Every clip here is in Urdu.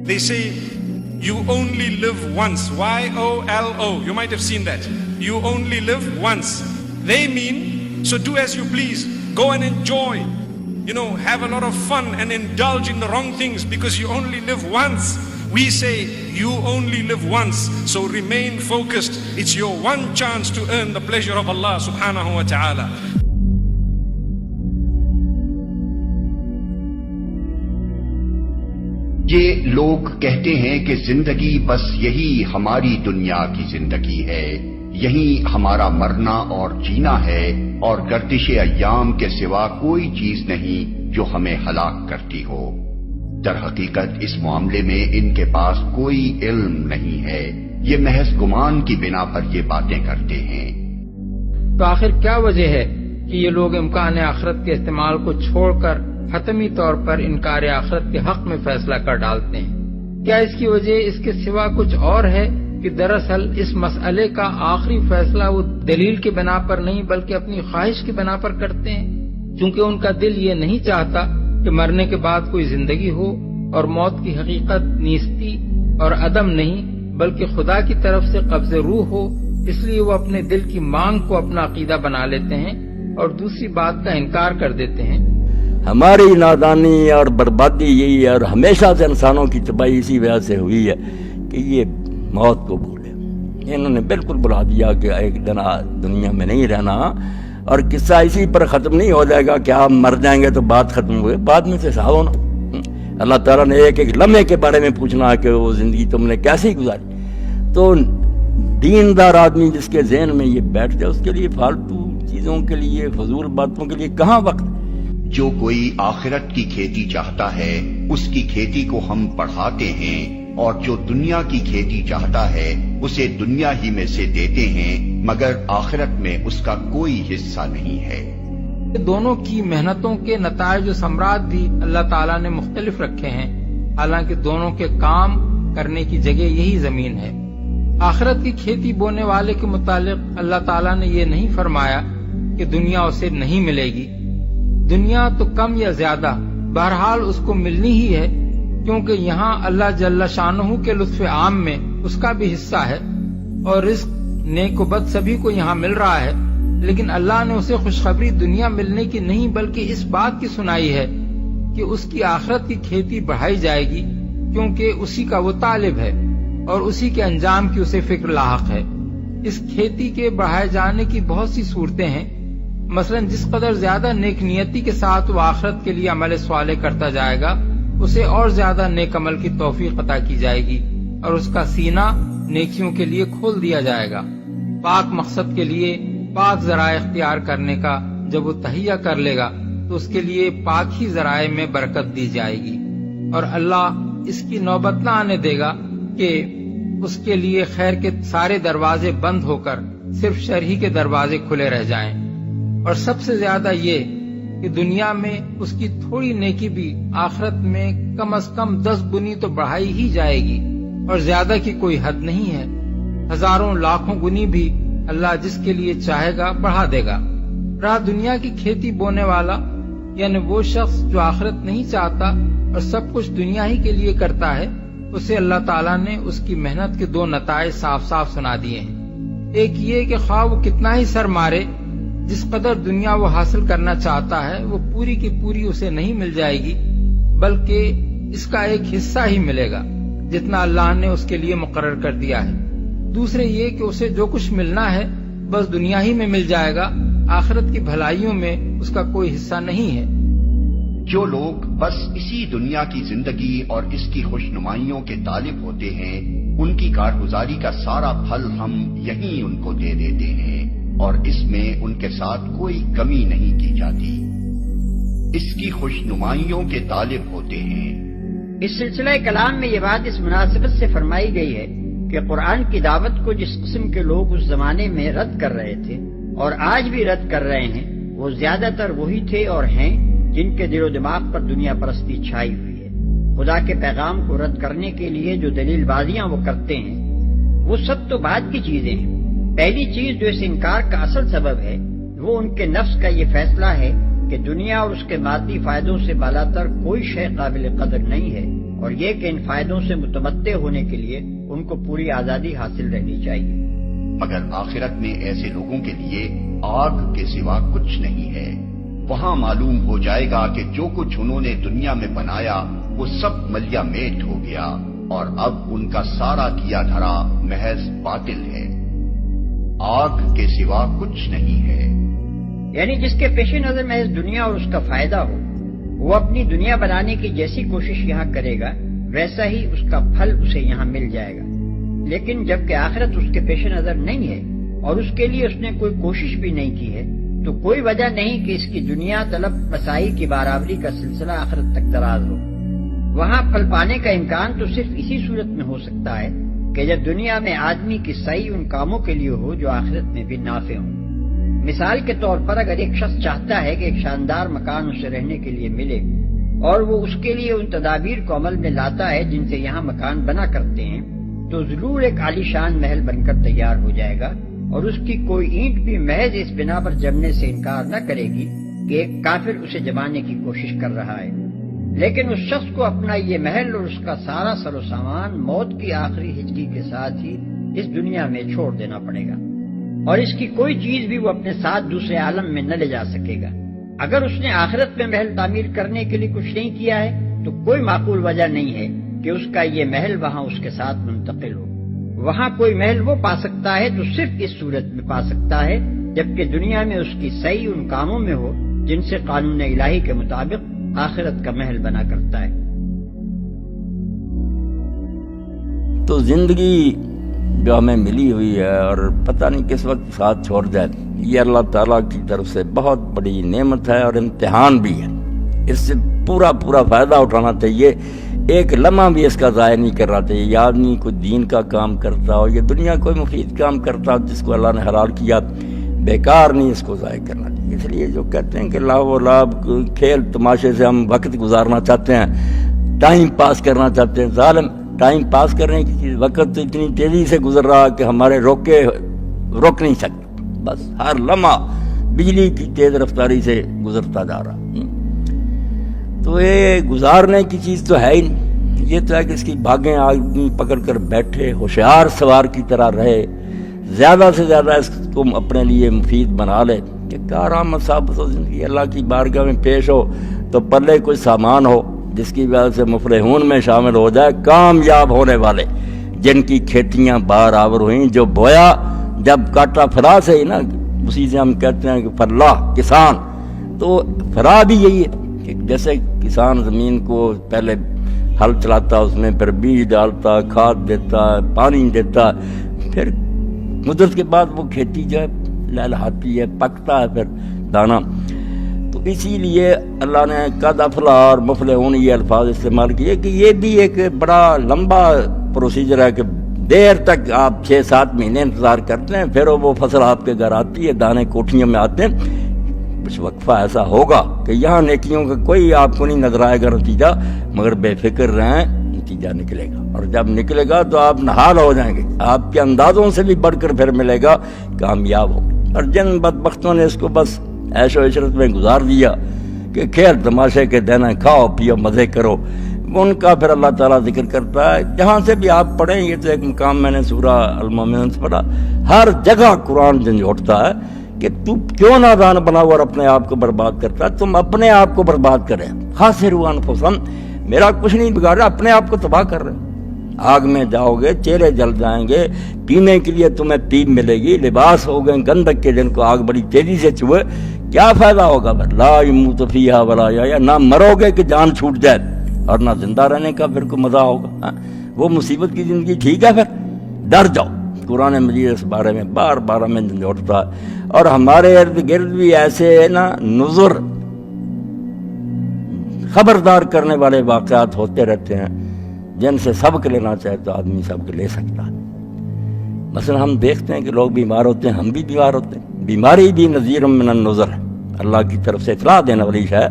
They say, you only live once. YOLO. You might have seen that. You only live once. They mean, so do as you please. Go and enjoy. Have a lot of fun and indulge in the wrong things because you only live once. We say, you only live once. So remain focused. It's your one chance to earn the pleasure of Allah subhanahu wa ta'ala. یہ لوگ کہتے ہیں کہ زندگی بس یہی ہماری دنیا کی زندگی ہے، یہی ہمارا مرنا اور جینا ہے، اور گردش ایام کے سوا کوئی چیز نہیں جو ہمیں ہلاک کرتی ہو۔ در حقیقت اس معاملے میں ان کے پاس کوئی علم نہیں ہے، یہ محض گمان کی بنا پر یہ باتیں کرتے ہیں۔ تو آخر کیا وجہ ہے کہ یہ لوگ امکان آخرت کے استعمال کو چھوڑ کر حتمی طور پر انکار آخرت کے حق میں فیصلہ کر ڈالتے ہیں؟ کیا اس کی وجہ اس کے سوا کچھ اور ہے کہ دراصل اس مسئلے کا آخری فیصلہ وہ دلیل کی بنا پر نہیں بلکہ اپنی خواہش کی بنا پر کرتے ہیں؟ چونکہ ان کا دل یہ نہیں چاہتا کہ مرنے کے بعد کوئی زندگی ہو، اور موت کی حقیقت نیستی اور عدم نہیں بلکہ خدا کی طرف سے قبض روح ہو، اس لیے وہ اپنے دل کی مانگ کو اپنا عقیدہ بنا لیتے ہیں اور دوسری بات کا انکار کر دیتے ہیں۔ ہماری نادانی اور بربادی یہی ہے، اور ہمیشہ سے انسانوں کی تباہی اسی وجہ سے ہوئی ہے کہ یہ موت کو بھولے۔ انہوں نے بالکل بلا دیا کہ ایک دن دنیا میں نہیں رہنا، اور قصہ اسی پر ختم نہیں ہو جائے گا کہ آپ مر جائیں گے تو بات ختم ہوئے، بعد میں سے حساب ہونا۔ اللہ تعالیٰ نے ایک ایک لمحے کے بارے میں پوچھنا کہ وہ زندگی تم نے کیسی گزاری۔ تو دیندار آدمی جس کے ذہن میں یہ بیٹھ جائے، اس کے لیے فالتو چیزوں کے لیے، فضول باتوں کے لیے کہاں وقت۔ جو کوئی آخرت کی کھیتی چاہتا ہے اس کی کھیتی کو ہم بڑھاتے ہیں، اور جو دنیا کی کھیتی چاہتا ہے اسے دنیا ہی میں سے دیتے ہیں، مگر آخرت میں اس کا کوئی حصہ نہیں ہے۔ دونوں کی محنتوں کے نتائج و ثمرات بھی اللہ تعالیٰ نے مختلف رکھے ہیں، حالانکہ دونوں کے کام کرنے کی جگہ یہی زمین ہے۔ آخرت کی کھیتی بونے والے کے متعلق اللہ تعالیٰ نے یہ نہیں فرمایا کہ دنیا اسے نہیں ملے گی۔ دنیا تو کم یا زیادہ بہرحال اس کو ملنی ہی ہے، کیونکہ یہاں اللہ جل شانہ کے لطف عام میں اس کا بھی حصہ ہے، اور رزق نیک و بد سبھی کو یہاں مل رہا ہے۔ لیکن اللہ نے اسے خوشخبری دنیا ملنے کی نہیں بلکہ اس بات کی سنائی ہے کہ اس کی آخرت کی کھیتی بڑھائی جائے گی، کیونکہ اسی کا وہ طالب ہے اور اسی کے انجام کی اسے فکر لاحق ہے۔ اس کھیتی کے بڑھائے جانے کی بہت سی صورتیں ہیں، مثلا جس قدر زیادہ نیک نیتی کے ساتھ وہ آخرت کے لیے عمل صالح کرتا جائے گا، اسے اور زیادہ نیک عمل کی توفیق عطا کی جائے گی، اور اس کا سینہ نیکیوں کے لیے کھول دیا جائے گا۔ پاک مقصد کے لیے پاک ذرائع اختیار کرنے کا جب وہ تہیہ کر لے گا تو اس کے لیے پاک ہی ذرائع میں برکت دی جائے گی، اور اللہ اس کی نوبت نہ آنے دے گا کہ اس کے لیے خیر کے سارے دروازے بند ہو کر صرف شر ہی کے دروازے کھلے رہ جائیں۔ اور سب سے زیادہ یہ کہ دنیا میں اس کی تھوڑی نیکی بھی آخرت میں کم از کم 10 گنی تو بڑھائی ہی جائے گی، اور زیادہ کی کوئی حد نہیں ہے۔ ہزاروں لاکھوں گنی بھی اللہ جس کے لیے چاہے گا بڑھا دے گا۔ رہا دنیا کی کھیتی بونے والا، یعنی وہ شخص جو آخرت نہیں چاہتا اور سب کچھ دنیا ہی کے لیے کرتا ہے، اسے اللہ تعالیٰ نے اس کی محنت کے 2 نتائج صاف صاف سنا دیے ہیں۔ ایک یہ کہ خواہ وہ کتنا ہی سر مارے، جس قدر دنیا وہ حاصل کرنا چاہتا ہے وہ پوری کی پوری اسے نہیں مل جائے گی، بلکہ اس کا ایک حصہ ہی ملے گا جتنا اللہ نے اس کے لیے مقرر کر دیا ہے۔ دوسرے یہ کہ اسے جو کچھ ملنا ہے بس دنیا ہی میں مل جائے گا، آخرت کی بھلائیوں میں اس کا کوئی حصہ نہیں ہے۔ جو لوگ بس اسی دنیا کی زندگی اور اس کی خوشنمائیوں کے طالب ہوتے ہیں، ان کی کارگزاری کا سارا پھل ہم یہیں ان کو دے دیتے ہیں، اور اس میں ان کے ساتھ کوئی کمی نہیں کی جاتی۔ اس کی خوشنمائیوں کے طالب ہوتے ہیں۔ اس سلسلہ کلام میں یہ بات اس مناسبت سے فرمائی گئی ہے کہ قرآن کی دعوت کو جس قسم کے لوگ اس زمانے میں رد کر رہے تھے اور آج بھی رد کر رہے ہیں، وہ زیادہ تر وہی تھے اور ہیں جن کے دل و دماغ پر دنیا پرستی چھائی ہوئی ہے۔ خدا کے پیغام کو رد کرنے کے لیے جو دلیل بازیاں وہ کرتے ہیں، وہ سب تو بعد کی چیزیں ہیں۔ پہلی چیز جو اس انکار کا اصل سبب ہے وہ ان کے نفس کا یہ فیصلہ ہے کہ دنیا اور اس کے مادی فائدوں سے بالاتر کوئی شے قابل قدر نہیں ہے، اور یہ کہ ان فائدوں سے متمتع ہونے کے لیے ان کو پوری آزادی حاصل رہنی چاہیے۔ مگر آخرت میں ایسے لوگوں کے لیے آگ کے سوا کچھ نہیں ہے۔ وہاں معلوم ہو جائے گا کہ جو کچھ انہوں نے دنیا میں بنایا وہ سب ملیا میٹ ہو گیا، اور اب ان کا سارا کیا دھرا محض باطل ہے۔ آگ کے سوا کچھ نہیں ہے۔ یعنی جس کے پیش نظر محض دنیا اور اس کا فائدہ ہو، وہ اپنی دنیا بنانے کی جیسی کوشش یہاں کرے گا ویسا ہی اس کا پھل اسے یہاں مل جائے گا، لیکن جبکہ آخرت اس کے پیش نظر نہیں ہے اور اس کے لیے اس نے کوئی کوشش بھی نہیں کی ہے، تو کوئی وجہ نہیں کہ اس کی دنیا طلب مسائی کی برابری کا سلسلہ آخرت تک دراز ہو۔ وہاں پھل پانے کا امکان تو صرف اسی صورت میں ہو سکتا ہے کہ جب دنیا میں آدمی کی سعی ان کاموں کے لیے ہو جو آخرت میں بھی نافع ہوں۔ مثال کے طور پر اگر ایک شخص چاہتا ہے کہ ایک شاندار مکان اسے رہنے کے لیے ملے، اور وہ اس کے لیے ان تدابیر کو عمل میں لاتا ہے جن سے یہاں مکان بنا کرتے ہیں، تو ضرور ایک عالی شان محل بن کر تیار ہو جائے گا، اور اس کی کوئی اینٹ بھی محض اس بنا پر جمنے سے انکار نہ کرے گی کہ ایک کافر اسے جمانے کی کوشش کر رہا ہے۔ لیکن اس شخص کو اپنا یہ محل اور اس کا سارا سر و سامان موت کی آخری ہجری کے ساتھ ہی اس دنیا میں چھوڑ دینا پڑے گا، اور اس کی کوئی چیز بھی وہ اپنے ساتھ دوسرے عالم میں نہ لے جا سکے گا۔ اگر اس نے آخرت میں محل تعمیر کرنے کے لیے کچھ نہیں کیا ہے تو کوئی معقول وجہ نہیں ہے کہ اس کا یہ محل وہاں اس کے ساتھ منتقل ہو۔ وہاں کوئی محل وہ پا سکتا ہے تو صرف اس صورت میں پا سکتا ہے جبکہ دنیا میں اس کی سعی ان کاموں میں ہو جن سے قانون الہی کے مطابق آخرت کا محل بنا کرتا ہے۔ تو زندگی جو ہمیں ملی ہوئی ہے اور پتہ نہیں کس وقت ساتھ چھوڑ جائے، یہ اللہ تعالیٰ کی طرف سے بہت بڑی نعمت ہے اور امتحان بھی ہے۔ اس سے پورا فائدہ اٹھانا چاہیے، ایک لمحہ بھی اس کا ضائع نہیں کرنا چاہیے۔ یہ آدمی کوئی دین کا کام کرتا ہو یا دنیا کوئی مفید کام کرتا ہو جس کو اللہ نے حلال کیا، بیکار نہیں اس کو ضائع کرنا چاہیے۔ اس لیے جو کہتے ہیں کہ لاو و لعب کھیل تماشے سے ہم وقت گزارنا چاہتے ہیں، ٹائم پاس کرنا چاہتے ہیں، ظالم ٹائم پاس کرنے کی چیز وقت تو اتنی تیزی سے گزر رہا کہ ہمارے روک نہیں سکتے، بس ہر لمحہ بجلی کی تیز رفتاری سے گزرتا جا رہا۔ تو یہ گزارنے کی چیز تو ہے ہی نہیں، یہ تو ہے کہ اس کی بھاگیں آدمی پکڑ کر بیٹھے، ہوشیار سوار کی طرح رہے، زیادہ سے زیادہ اس کو اپنے لیے مفید بنا لے کہ کارآمد ثابت ہو زندگی، اللہ کی بارگاہ میں پیش ہو تو پلے کوئی سامان ہو جس کی وجہ سے مفلحون میں شامل ہو جائے، کامیاب ہونے والے جن کی کھیتیاں بار آور ہوئیں، جو بویا جب کاٹا فرا سے ہی نا، اسی سے ہم کہتے ہیں کہ فلاح کسان، تو فرا بھی یہی ہے کہ جیسے کسان زمین کو پہلے ہل چلاتا، اس میں پھر بیج ڈالتا، کھاد دیتا، پانی دیتا، پھر مدت کے بعد وہ کھیتی جو ہے لہلہاتی ہے، پکتا ہے پھر دانا۔ تو اسی لیے اللہ نے قد افلح اور مفلحون یہ الفاظ استعمال کیے کہ یہ بھی ایک بڑا لمبا پروسیجر ہے کہ دیر تک آپ 6-7 مہینے انتظار کرتے ہیں، پھر وہ فصل آپ کے گھر آتی ہے، دانے کوٹھیوں میں آتے ہیں۔ کچھ وقفہ ایسا ہوگا کہ یہاں نیکیوں کا کوئی آپ کو نہیں نظر آئے گا نتیجہ، مگر بے فکر رہیں، نتیجہ نکلے گا، اور جب نکلے گا تو آپ نہال ہو جائیں گے، آپ کے اندازوں سے بھی بڑھ کر پھر ملے گا، کامیاب ہو۔ اور جن بدبختوں نے اس کو بس عیش و عشرت میں گزار دیا کہ کھیل تماشے کے دن کھاؤ پیو مزے کرو، ان کا پھر اللہ تعالیٰ ذکر کرتا ہے۔ جہاں سے بھی آپ پڑھیں، یہ تو ایک مقام میں نے سورہ المومنون سے پڑھا، ہر جگہ قرآن جھنجھوڑتا ہے کہ تو کیوں نادان بنا ہوا اور اپنے آپ کو برباد کرتا ہے، تم اپنے آپ کو برباد کرے، خاسروا انفسہم، میرا کچھ نہیں بگاڑ رہا، اپنے آپ کو تباہ کر رہے ہیں۔ آگ میں جاؤ گے، چہرے جل جائیں گے، پینے کے لیے تمہیں پیپ ملے گی، لباس ہو گئے گندک کے جن کو آگ بڑی تیزی سے چھوئے، کیا فائدہ ہوگا؟ لا یموت فیہا ولا یحیا، نہ مرو گے کہ جان چھوٹ جائے، اور نہ زندہ رہنے کا پھر کوئی مزہ ہوگا۔ وہ مصیبت کی زندگی ٹھیک ہے، پھر ڈر جاؤ۔ قرآن مجید اس بارے میں بار بار ہمیں جھنجھوڑتا ہے، اور ہمارے ارد گرد بھی ایسے نا نذر خبردار کرنے والے واقعات ہوتے رہتے ہیں جن سے سبق لینا چاہے تو آدمی سبق لے سکتا ہے۔ مثلا ہم دیکھتے ہیں کہ لوگ بیمار ہوتے ہیں، ہم بھی بیمار ہوتے ہیں، بیماری بھی نذیر من النذر ہے، اللہ کی طرف سے اطلاع دینے والی ہے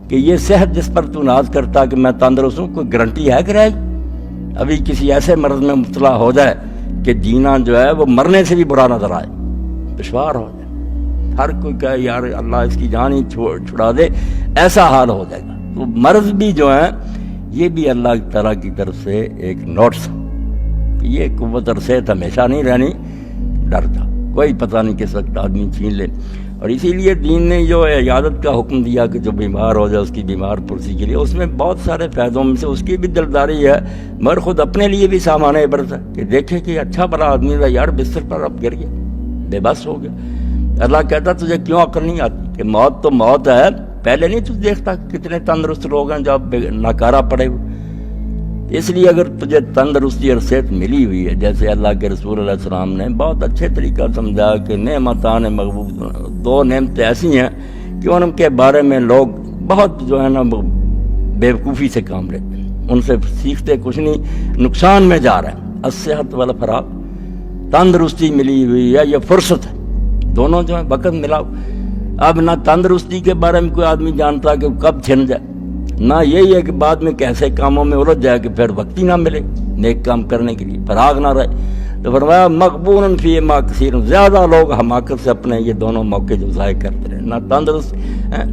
کہ یہ صحت جس پر تو ناز کرتا کہ میں تندرست ہوں، کوئی گارنٹی ہے کہ رہے گی؟ ابھی کسی ایسے مرض میں مبتلا ہو جائے کہ جینا جو ہے وہ مرنے سے بھی برا نظر آئے، دشوار ہو جائے۔ ہر کوئی کہے یار اللہ اس کی جان ہی چھڑا دے، ایسا حال ہو جائے گا۔ تو مرض بھی جو ہے یہ بھی اللہ تعالیٰ کی طرف سے ایک نوٹس، یہ قوت اور صحت ہمیشہ نہیں رہنی، ڈر تھا، کوئی پتہ نہیں کس وقت آدمی چھین لے۔ اور اسی لیے دین نے جو عیادت کا حکم دیا کہ جو بیمار ہو جائے اس کی بیمار پرسی کے لیے، اس میں بہت سارے فائدوں میں سے اس کی بھی دلداری ہے، مگر خود اپنے لیے بھی سامان عبرت ہے کہ دیکھے کہ اچھا بڑا آدمی تھا یار، بستر پر اب گر گیا، بے بس ہو گیا۔ اللہ کہتا تجھے کیوں عقل نہیں آتی کہ موت تو موت ہے، پہلے نہیں تجھ دیکھتا کتنے تندرست لوگ ہیں جو اب ناکارہ پڑے ہوئے۔ اس لیے اگر تجھے تندرستی اور صحت ملی ہوئی ہے، جیسے اللہ کے رسول علیہ السلام نے بہت اچھے طریقہ سمجھا کہ نعمتان مغبوط، دو نعمتیں ایسی ہیں کہ ان کے بارے میں لوگ بہت جو ہے نا بیوقوفی سے کام لیتے ہیں، ان سے سیکھتے کچھ نہیں، نقصان میں جا رہے ہیں۔ الصحت والفراغ، تندرستی ملی ہوئی ہے، یہ فرصت ہے، دونوں جو ہیں وقت ملا۔ اب نہ تندرستی کے بارے میں کوئی آدمی جانتا کہ کب چھن جائے، نہ یہی ہے کہ بعد میں کیسے کاموں میں الجھ جائے کہ پھر وقت ہی نہ ملے نیک کام کرنے کے لیے، فراغ نہ رہے۔ تو فرمایا مقبول فی ما کثیر، زیادہ لوگ حماقت سے اپنے یہ دونوں موقع جو ضائع کرتے رہے، نہ تندرست ہیں۔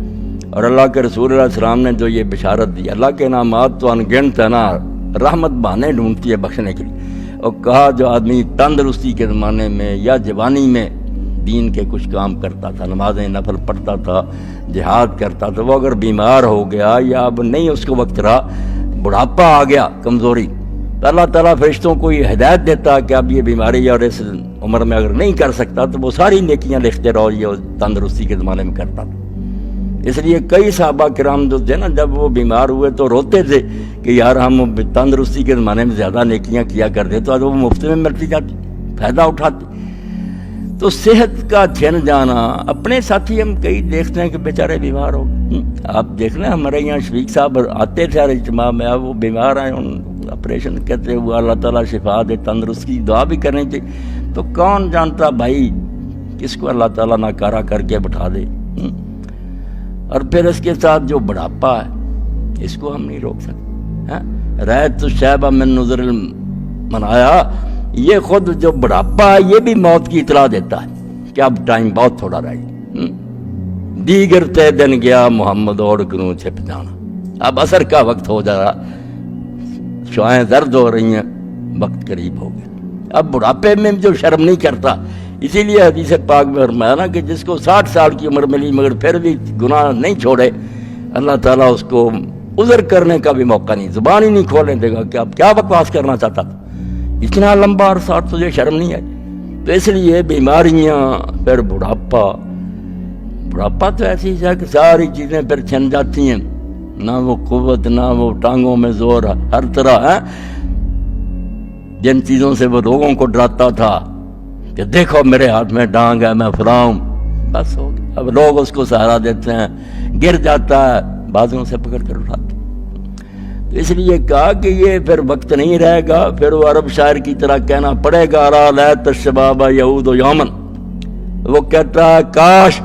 اور اللہ کے رسول علیہ السلام نے جو یہ بشارت دی، اللہ کے انعامات تو انگنت ہے نا، رحمت بہانے ڈھونڈتی ہے بخشنے کے لیے۔ اور کہا جو آدمی تندرستی کے زمانے میں یا جوانی میں دین کے کچھ کام کرتا تھا، نمازیں نفل پڑھتا تھا، جہاد کرتا تھا، وہ اگر بیمار ہو گیا یا اب نہیں اس کو وقت رہا، بڑھاپا آ گیا، کمزوری، تو اللہ تعالیٰ فرشتوں کو یہ ہدایت دیتا کہ اب یہ بیماری اور اس عمر میں اگر نہیں کر سکتا تو وہ ساری نیکیاں لکھتے رہو، یہ تندرستی کے زمانے میں کرتا تھا۔ اس لیے کئی صحابہ کرام جو تھے نا، جب وہ بیمار ہوئے تو روتے تھے کہ یار ہم تندرستی کے زمانے میں زیادہ نیکیاں کیا کرتے تو آج وہ مفت میں ملتی جاتی، فائدہ اٹھاتے۔ تو صحت کا چھن جانا، اپنے ساتھی ہم کئی دیکھتے ہیں کہ بیچارے بیمار ہو گئے۔ آپ دیکھ لیں ہمارے یہاں شفیق صاحب آتے تھے ہر اجتماع میں، اب وہ بیمار ہیں، ان آپریشن کہتے ہوئے اللہ تعالیٰ شفا دے، تندرستی دعا بھی کرنی چاہیے۔ تو کون جانتا بھائی کس کو اللہ تعالیٰ ناکارہ کر کے بٹھا دے۔ اور پھر اس کے ساتھ جو بڑھاپا ہے اس کو ہم نہیں روک سکتے۔ رأیت الشیب من نظر منایا، یہ خود جو بڑھاپا ہے یہ بھی موت کی اطلاع دیتا ہے کہ اب ٹائم بہت تھوڑا رہ گیا۔ دیگر تے دن گیا محمد اور کنوں چھپ جانا، اب عصر کا وقت ہو جا رہا، شعائیں درد ہو رہی ہیں، وقت قریب ہو گیا۔ اب بڑھاپے میں جو شرم نہیں کرتا، اسی لیے حدیث پاک میں فرمایا نا کہ جس کو 60 سال کی عمر ملی مگر پھر بھی گناہ نہیں چھوڑے، اللہ تعالیٰ اس کو عذر کرنے کا بھی موقع نہیں، زبان ہی نہیں کھولنے دے گا کہ اب کیا بکواس کرنا چاہتا تھا، اتنا لمبا عرصہ تجھے شرم نہیں آئی۔ تو اس لیے بیماریاں، پھر بڑھاپا تو ایسی ہے کہ ساری چیزیں پھر چھن جاتی ہیں، نہ وہ قوت، نہ وہ ٹانگوں میں زور، ہر طرح ہے۔ جن چیزوں سے وہ لوگوں کو ڈراتا تھا کہ دیکھو میرے ہاتھ میں ڈانگ ہے، میں فلاں، بس ہو گیا۔ اب لوگ اس کو سہارا دیتے ہیں، گر جاتا ہے، بازوں سے پکڑ کر اٹھاتے۔ تو اس لیے کہا کہ یہ پھر وقت نہیں رہے گا، پھر وہ عرب شاعر کی طرح کہنا پڑے گا، را لیت الشباب یعود یومن، وہ کہتا ہے کاش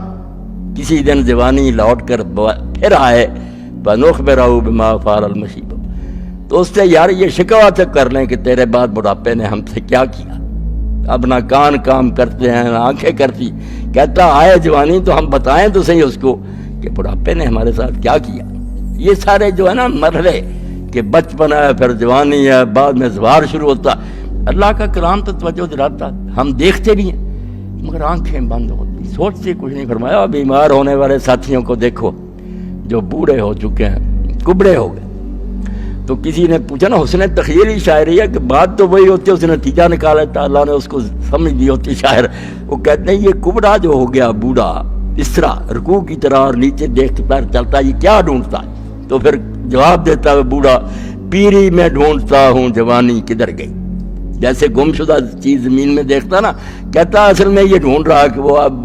کسی دن جوانی لوٹ کر پھر آئے، فنخبرہ بما فعل المشیب، تو اس سے یار یہ شکوہ تک کر لیں کہ تیرے بعد بڑھاپے نے ہم سے کیا کیا۔ اب نہ کان کام کرتے ہیں نہ آنکھیں کرتی، کہتا آئے جوانی تو ہم بتائیں تو صحیح اس کو کہ بڑھاپے نے ہمارے ساتھ کیا کیا۔ یہ سارے جو ہے نا مرحلے کہ بچپن ہے، پھر جوانی ہے، بعد میں زوار شروع ہوتا، اللہ کا کلام تو توجہ دلاتا، ہم دیکھتے بھی ہیں مگر آنکھیں بند ہوتی، سوچتے کچھ نہیں۔ فرمایا بیمار ہونے والے ساتھیوں کو دیکھو جو بوڑھے ہو چکے ہیں، کبڑے ہو گئے۔ تو کسی نے پوچھا نا، حسن تخیلی شاعری ہے کہ بات تو وہی ہوتی ہے، اس نے نتیجہ نکالا تھا، اللہ نے اس کو سمجھ دی ہوتی شاعر۔ وہ کہتے ہیں یہ کبڑا جو ہو گیا بوڑھا، اس طرح رکوع کی طرح اور نیچے دیکھ پیر چلتا، یہ کیا ڈھونڈتا ہے؟ تو پھر جواب دیتا ہے بوڑھا، پیری میں ڈھونڈتا ہوں جوانی کدھر گئی۔ جیسے گمشدہ چیز زمین میں دیکھتا نا، کہتا اصل میں یہ ڈھونڈ رہا کہ وہ اب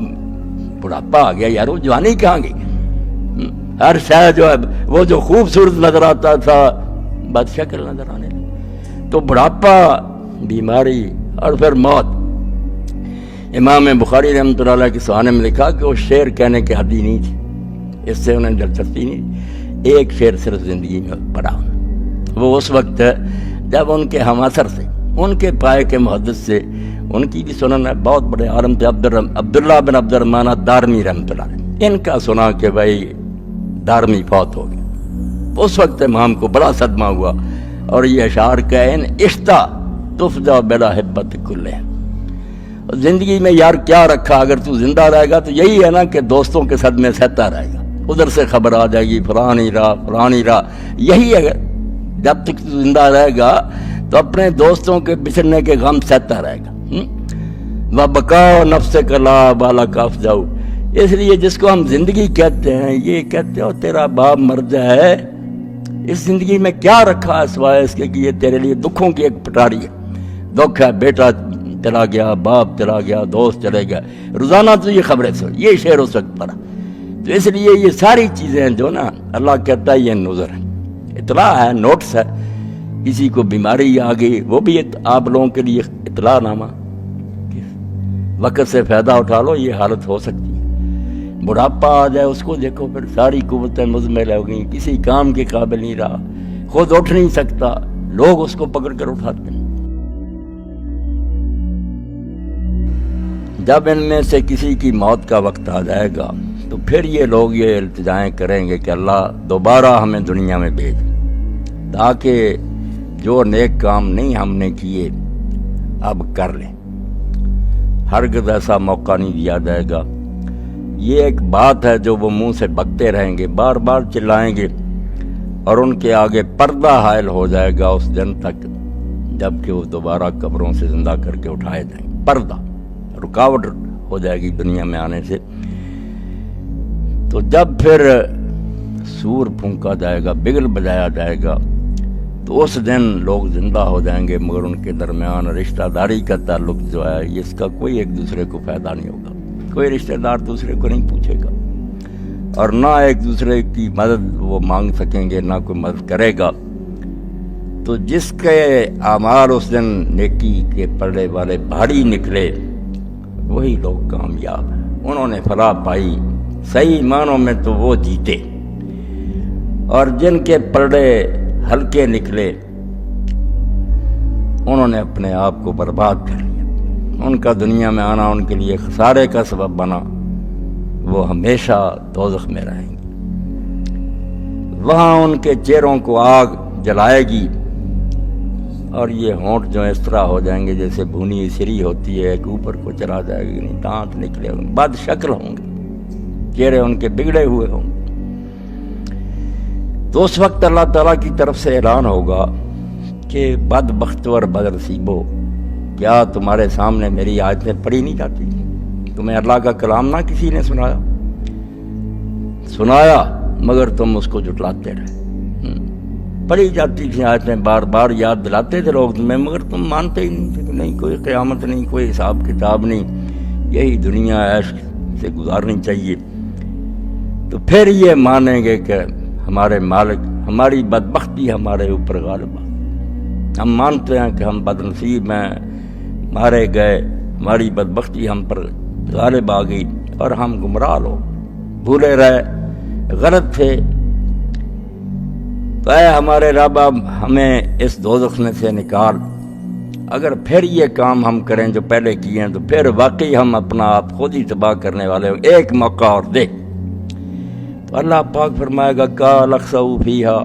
بڑھاپا آ گیا یار، وہ جوانی کہاں گئی۔ ہر شے جو ہے وہ جو خوبصورت نظر آتا تھا بد شکل نظر آنے لگا۔ تو بڑھاپا، بیماری اور پھر موت۔ امام بخاری رحمۃ اللہ علیہ کے سہانے میں لکھا کہ وہ شعر کہنے کے عادی نہیں تھے، اس سے انہیں دلچسپی نہیں، ایک شعر صرف زندگی میں پڑھا۔ وہ اس وقت جب ان کے ہم اثر سے، ان کے پائے کے محدث سے، ان کی بھی سنن ہے، بہت بڑے عالم تھے عبداللہ بن عبد الرحمن دارمی رحمۃ اللہ علیہ، ان کا سنا کہ بھائی دارمی فوت ہو گیا۔ اس وقت امام کو بڑا صدمہ ہوا اور یہ اشعار کہن اشتا تفجا بلا حبت کلے، زندگی میں یار کیا رکھا، اگر تو زندہ رہے گا تو یہی ہے نا کہ دوستوں کے صدمے سہتا رہے گا، ادھر سے خبر آ جائے گی فلانی راہ، یہی ہے، جب تک تو زندہ رہے گا تو اپنے دوستوں کے بچھڑنے کے غم سہتا رہے گا۔ وَبَقَاءُ نَفْسِكَ لَا بَالَكَ أَفْضَلُ، اس لیے جس کو ہم زندگی کہتے ہیں، یہ کہتے ہو تیرا باپ مر جائے، اس زندگی میں کیا رکھا ہے سوائے اس کے کہ یہ تیرے لیے دکھوں کی ایک پٹاری ہے، دکھ ہے، بیٹا چلا گیا، باپ چلا گیا، دوست چلے گیا، روزانہ تو یہ خبریں سن، یہ شعر اس وقت پڑھا۔ تو اس لیے یہ ساری چیزیں جو نا اللہ کہتا ہے یہ نظر ہے، اطلاع ہے، نوٹس ہے، کسی کو بیماری آ گئی وہ بھی آپ لوگوں کے لیے اطلاع نامہ، وقت سے فائدہ اٹھا لو، یہ حالت ہو سکتی ہے۔ بڑھاپا آ جائے اس کو دیکھو، پھر ساری قوتیں مزمل ہو گئیں، کسی کام کے قابل نہیں رہا، خود اٹھ نہیں سکتا، لوگ اس کو پکڑ کر اٹھاتے ہیں۔ جب ان میں سے کسی کی موت کا وقت آ جائے گا تو پھر یہ لوگ یہ التجائیں کریں گے کہ اللہ دوبارہ ہمیں دنیا میں بھیج، تاکہ جو نیک کام نہیں ہم نے کیے اب کر لیں۔ ہرگز ایسا موقع نہیں دیا جائے گا۔ یہ ایک بات ہے جو وہ منہ سے بکتے رہیں گے، بار بار چلائیں گے، اور ان کے آگے پردہ حائل ہو جائے گا اس دن تک جب کہ وہ دوبارہ قبروں سے زندہ کر کے اٹھائے جائیں گے۔ پردہ، رکاوٹ ہو جائے گی دنیا میں آنے سے۔ تو جب پھر سور پھونکا جائے گا، بگل بجایا جائے گا، تو اس دن لوگ زندہ ہو جائیں گے، مگر ان کے درمیان رشتہ داری کا تعلق جو ہے اس کا کوئی ایک دوسرے کو فائدہ نہیں ہوگا، کوئی رشتہ دار دوسرے کو نہیں پوچھے گا، اور نہ ایک دوسرے کی مدد وہ مانگ سکیں گے، نہ کوئی مدد کرے گا۔ تو جس کے اعمال اس دن نیکی کے پلڑے والے بھاری نکلے وہی لوگ کامیاب ہیں، انہوں نے فلاح پائی، صحیح معنوں میں تو وہ جیتے، اور جن کے پلڑے ہلکے نکلے انہوں نے اپنے آپ کو برباد کر لیا، ان کا دنیا میں آنا ان کے لیے خسارے کا سبب بنا، وہ ہمیشہ دوزخ میں رہیں گے، وہاں ان کے چہروں کو آگ جلائے گی، اور یہ ہونٹ جو اس طرح ہو جائیں گے جیسے بھونی سری ہوتی ہے، ایک اوپر کو چلا جائے گی، نہیں دانت نکلے ہوں گے، بد شکل ہوں گے، چہرے ان کے بگڑے ہوئے ہوں گے۔ تو اس وقت اللہ تعالیٰ کی طرف سے اعلان ہوگا کہ بدبختو اور بدنصیبو، کیا تمہارے سامنے میری آیتیں پڑھی نہیں جاتی؟ تمہیں اللہ کا کلام نہ کسی نے سنایا مگر تم اس کو جھٹلاتے رہے۔ پڑھی جاتی تھیں آیتیں، بار بار یاد دلاتے تھے لوگ تمہیں، مگر تم مانتے ہی نہیں تھے کہ نہیں، کوئی قیامت نہیں، کوئی حساب کتاب نہیں، یہی دنیا عیش سے گزارنی چاہیے۔ تو پھر یہ مانیں گے کہ ہمارے مالک، ہماری بدبختی ہمارے اوپر غالب آ، ہم مانتے ہیں کہ ہم بدنصیب ہیں، مارے گئے، ہماری بدبختی ہم پر غالب آ گئی، اور ہم گمراہ لوگ، بھولے رہے، غلط تھے، تو اے ہمارے رب اب ہمیں اس دوزخ میں سے نکال۔ اگر پھر یہ کام ہم کریں جو پہلے کیے ہیں تو پھر واقعی ہم اپنا آپ خود ہی تباہ کرنے والے ہوں، ایک موقع اور دے۔ تو اللہ پاک فرمائے گا قال اخسؤوا فیہا،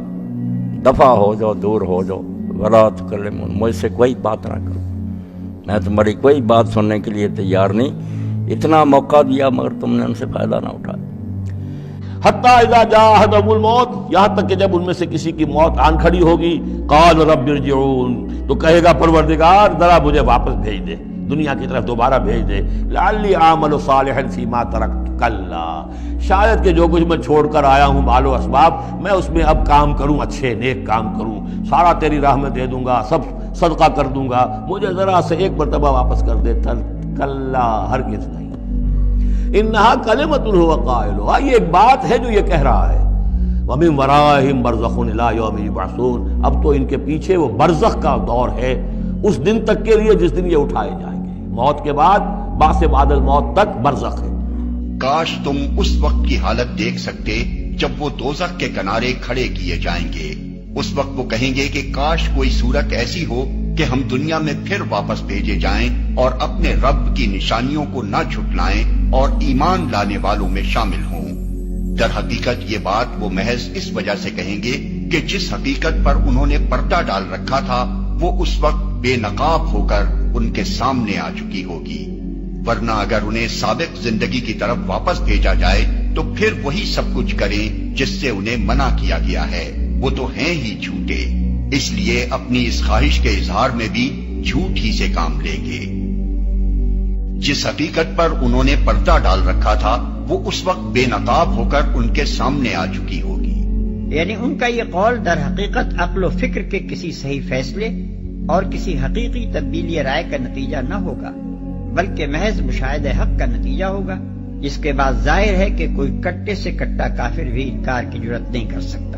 دفع ہو جاؤ، دور ہو جاؤ، ولا تکلمون، مجھ سے کوئی بات نہ کرو، میں تمہاری کوئی بات سننے کے لیے تیار نہیں۔ اتنا موقع دیا مگر تم نے ان سے فائدہ نہ اٹھایا۔ حتی اذا جاء احدهم الموت، یہاں تک کہ جب ان میں سے کسی کی موت آن کھڑی ہوگی، قال رب ارجعون، تو کہے گا پروردگار ذرا مجھے واپس بھیج دے، دنیا کی طرف دوبارہ بھیج دے، لعلی اعمل صالحا فیما ترکت، کلا، شاید کہ جو کچھ میں چھوڑ کر آیا ہوں مال و اسباب، میں اس میں اب کام کروں، اچھے نیک کام کروں، سارا تیری راہ میں دے دوں گا، سب صدقہ کر دوں گا، مجھے ذرا سے ایک مرتبہ واپس کر دے۔ کلا، ہرگز نہیں، انہا کلمۃ هو قائلها، یہ ایک بات ہے جو یہ کہہ رہا ہے، وَمِن وَرَائِهِمْ بَرْزَخٌ إِلَىٰ يَوْمِ يُبْعَثُونَ، اب تو ان کے پیچھے وہ برزخ کا دور ہے، اس دن تک کے لیے جس دن یہ اٹھائے جائیں گے، موت کے بعد بعث بعد الموت تک برزخ ہے۔ کاش تم اس وقت کی حالت دیکھ سکتے جب وہ دوزخ کے کنارے کھڑے کیے جائیں گے، اس وقت وہ کہیں گے کہ کاش کوئی صورت ایسی ہو کہ ہم دنیا میں پھر واپس بھیجے جائیں اور اپنے رب کی نشانیوں کو نہ جھٹلائیں اور ایمان لانے والوں میں شامل ہوں۔ در حقیقت یہ بات وہ محض اس وجہ سے کہیں گے کہ جس حقیقت پر انہوں نے پردہ ڈال رکھا تھا وہ اس وقت بے نقاب ہو کر ان کے سامنے آ چکی ہوگی، ورنہ اگر انہیں سابق زندگی کی طرف واپس بھیجا جائے تو پھر وہی سب کچھ کریں جس سے انہیں منع کیا گیا ہے، وہ تو ہیں ہی جھوٹے، اس لیے اپنی اس خواہش کے اظہار میں بھی جھوٹ ہی سے کام لیں گے۔ جس حقیقت پر انہوں نے پردہ ڈال رکھا تھا وہ اس وقت بے نقاب ہو کر ان کے سامنے آ چکی ہوگی۔ یعنی ان کا یہ قول در حقیقت عقل و فکر کے کسی صحیح فیصلے اور کسی حقیقی تبدیلی رائے کا نتیجہ نہ ہوگا، بلکہ محض مشاہدہ حق کا نتیجہ ہوگا، جس کے بعد ظاہر ہے کہ کوئی کٹے سے کٹا کافر بھی انکار کی جرات نہیں کر سکتا۔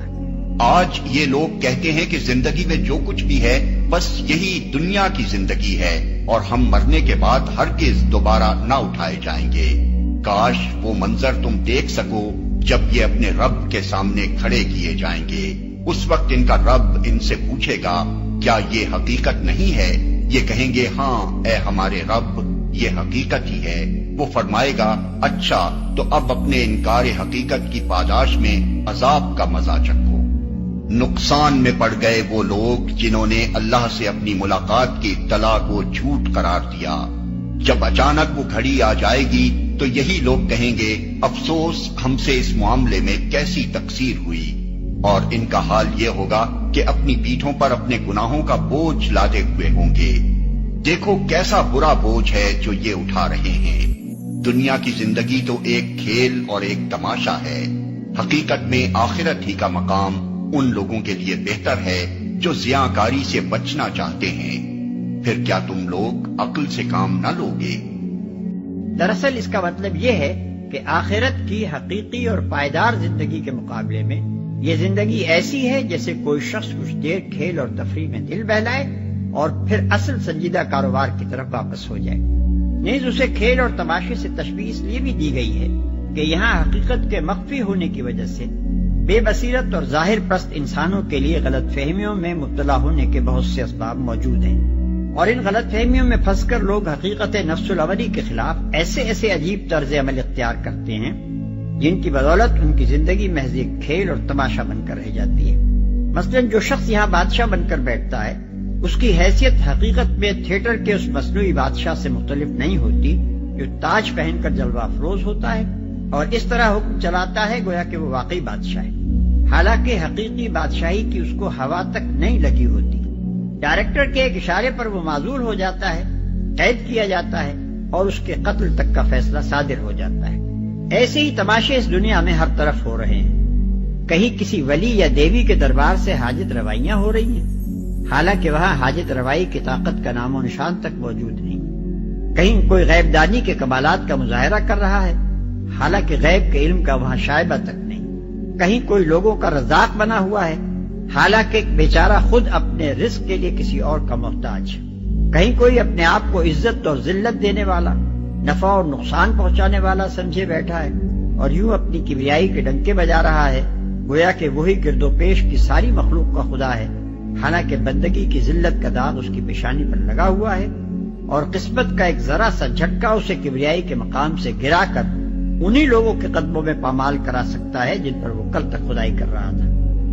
آج یہ لوگ کہتے ہیں کہ زندگی میں جو کچھ بھی ہے بس یہی دنیا کی زندگی ہے اور ہم مرنے کے بعد ہرگز دوبارہ نہ اٹھائے جائیں گے۔ کاش وہ منظر تم دیکھ سکو جب یہ اپنے رب کے سامنے کھڑے کیے جائیں گے، اس وقت ان کا رب ان سے پوچھے گا کیا یہ حقیقت نہیں ہے؟ یہ کہیں گے ہاں اے ہمارے رب یہ حقیقت ہی ہے۔ وہ فرمائے گا اچھا تو اب اپنے انکار حقیقت کی پاداش میں عذاب کا مزہ چکھو۔ نقصان میں پڑ گئے وہ لوگ جنہوں نے اللہ سے اپنی ملاقات کی اطلاع کو جھوٹ قرار دیا۔ جب اچانک وہ گھڑی آ جائے گی تو یہی لوگ کہیں گے افسوس ہم سے اس معاملے میں کیسی تقصیر ہوئی، اور ان کا حال یہ ہوگا کہ اپنی پیٹھوں پر اپنے گناہوں کا بوجھ لادے ہوئے ہوں گے۔ دیکھو کیسا برا بوجھ ہے جو یہ اٹھا رہے ہیں۔ دنیا کی زندگی تو ایک کھیل اور ایک تماشا ہے، حقیقت میں آخرت ہی کا مقام ان لوگوں کے لیے بہتر ہے جو زیاکاری سے بچنا چاہتے ہیں۔ پھر کیا تم لوگ عقل سے کام نہ لوگے؟ دراصل اس کا مطلب یہ ہے کہ آخرت کی حقیقی اور پائیدار زندگی کے مقابلے میں یہ زندگی ایسی ہے جیسے کوئی شخص کچھ دیر کھیل اور تفریح میں دل بہلائے اور پھر اصل سنجیدہ کاروبار کی طرف واپس ہو جائے۔ نیز اسے کھیل اور تماشے سے تشبیہ اس لیے بھی دی گئی ہے کہ یہاں حقیقت کے مخفی ہونے کی وجہ سے بے بصیرت اور ظاہر پرست انسانوں کے لیے غلط فہمیوں میں مبتلا ہونے کے بہت سے اسباب موجود ہیں، اور ان غلط فہمیوں میں پھنس کر لوگ حقیقت نفس الاولی کے خلاف ایسے عجیب طرز عمل اختیار کرتے ہیں جن کی بدولت ان کی زندگی محض ایک کھیل اور تماشا بن کر رہ جاتی ہے۔ مثلا جو شخص یہاں بادشاہ بن کر بیٹھتا ہے اس کی حیثیت حقیقت میں تھیٹر کے اس مصنوعی بادشاہ سے مختلف نہیں ہوتی جو تاج پہن کر جلوہ افروز ہوتا ہے اور اس طرح حکم چلاتا ہے گویا کہ وہ واقعی بادشاہ ہے، حالانکہ حقیقی بادشاہی کی اس کو ہوا تک نہیں لگی ہوتی۔ ڈائریکٹر کے ایک اشارے پر وہ معزول ہو جاتا ہے، قید کیا جاتا ہے اور اس کے قتل تک کا فیصلہ صادر ہو جاتا ہے۔ ایسے ہی تماشے اس دنیا میں ہر طرف ہو رہے ہیں۔ کہیں کسی ولی یا دیوی کے دربار سے حاجت روائیاں ہو رہی ہیں، حالانکہ وہاں حاجت روائی کی طاقت کا نام و نشان تک موجود نہیں۔ کہیں کوئی غیب دانی کے کمالات کا مظاہرہ کر رہا ہے، حالانکہ غیب کے علم کا وہاں شائبہ تک نہیں۔ کہیں کوئی لوگوں کا رزاق بنا ہوا ہے، حالانکہ ایک بیچارہ خود اپنے رزق کے لیے کسی اور کا محتاج۔ کہیں کوئی اپنے آپ کو عزت اور ذلت دینے والا، نفع اور نقصان پہنچانے والا سمجھے بیٹھا ہے اور یوں اپنی کبریائی کے ڈنکے بجا رہا ہے گویا کہ وہی گرد و پیش کی ساری مخلوق کا خدا ہے، حالانکہ بندگی کی ذلت کا داغ اس کی پیشانی پر لگا ہوا ہے اور قسمت کا ایک ذرا سا جھٹکا اسے کبریائی کے مقام سے گرا کر انہی لوگوں کے قدموں میں پامال کرا سکتا ہے جن پر وہ کل تک خدائی کر رہا تھا۔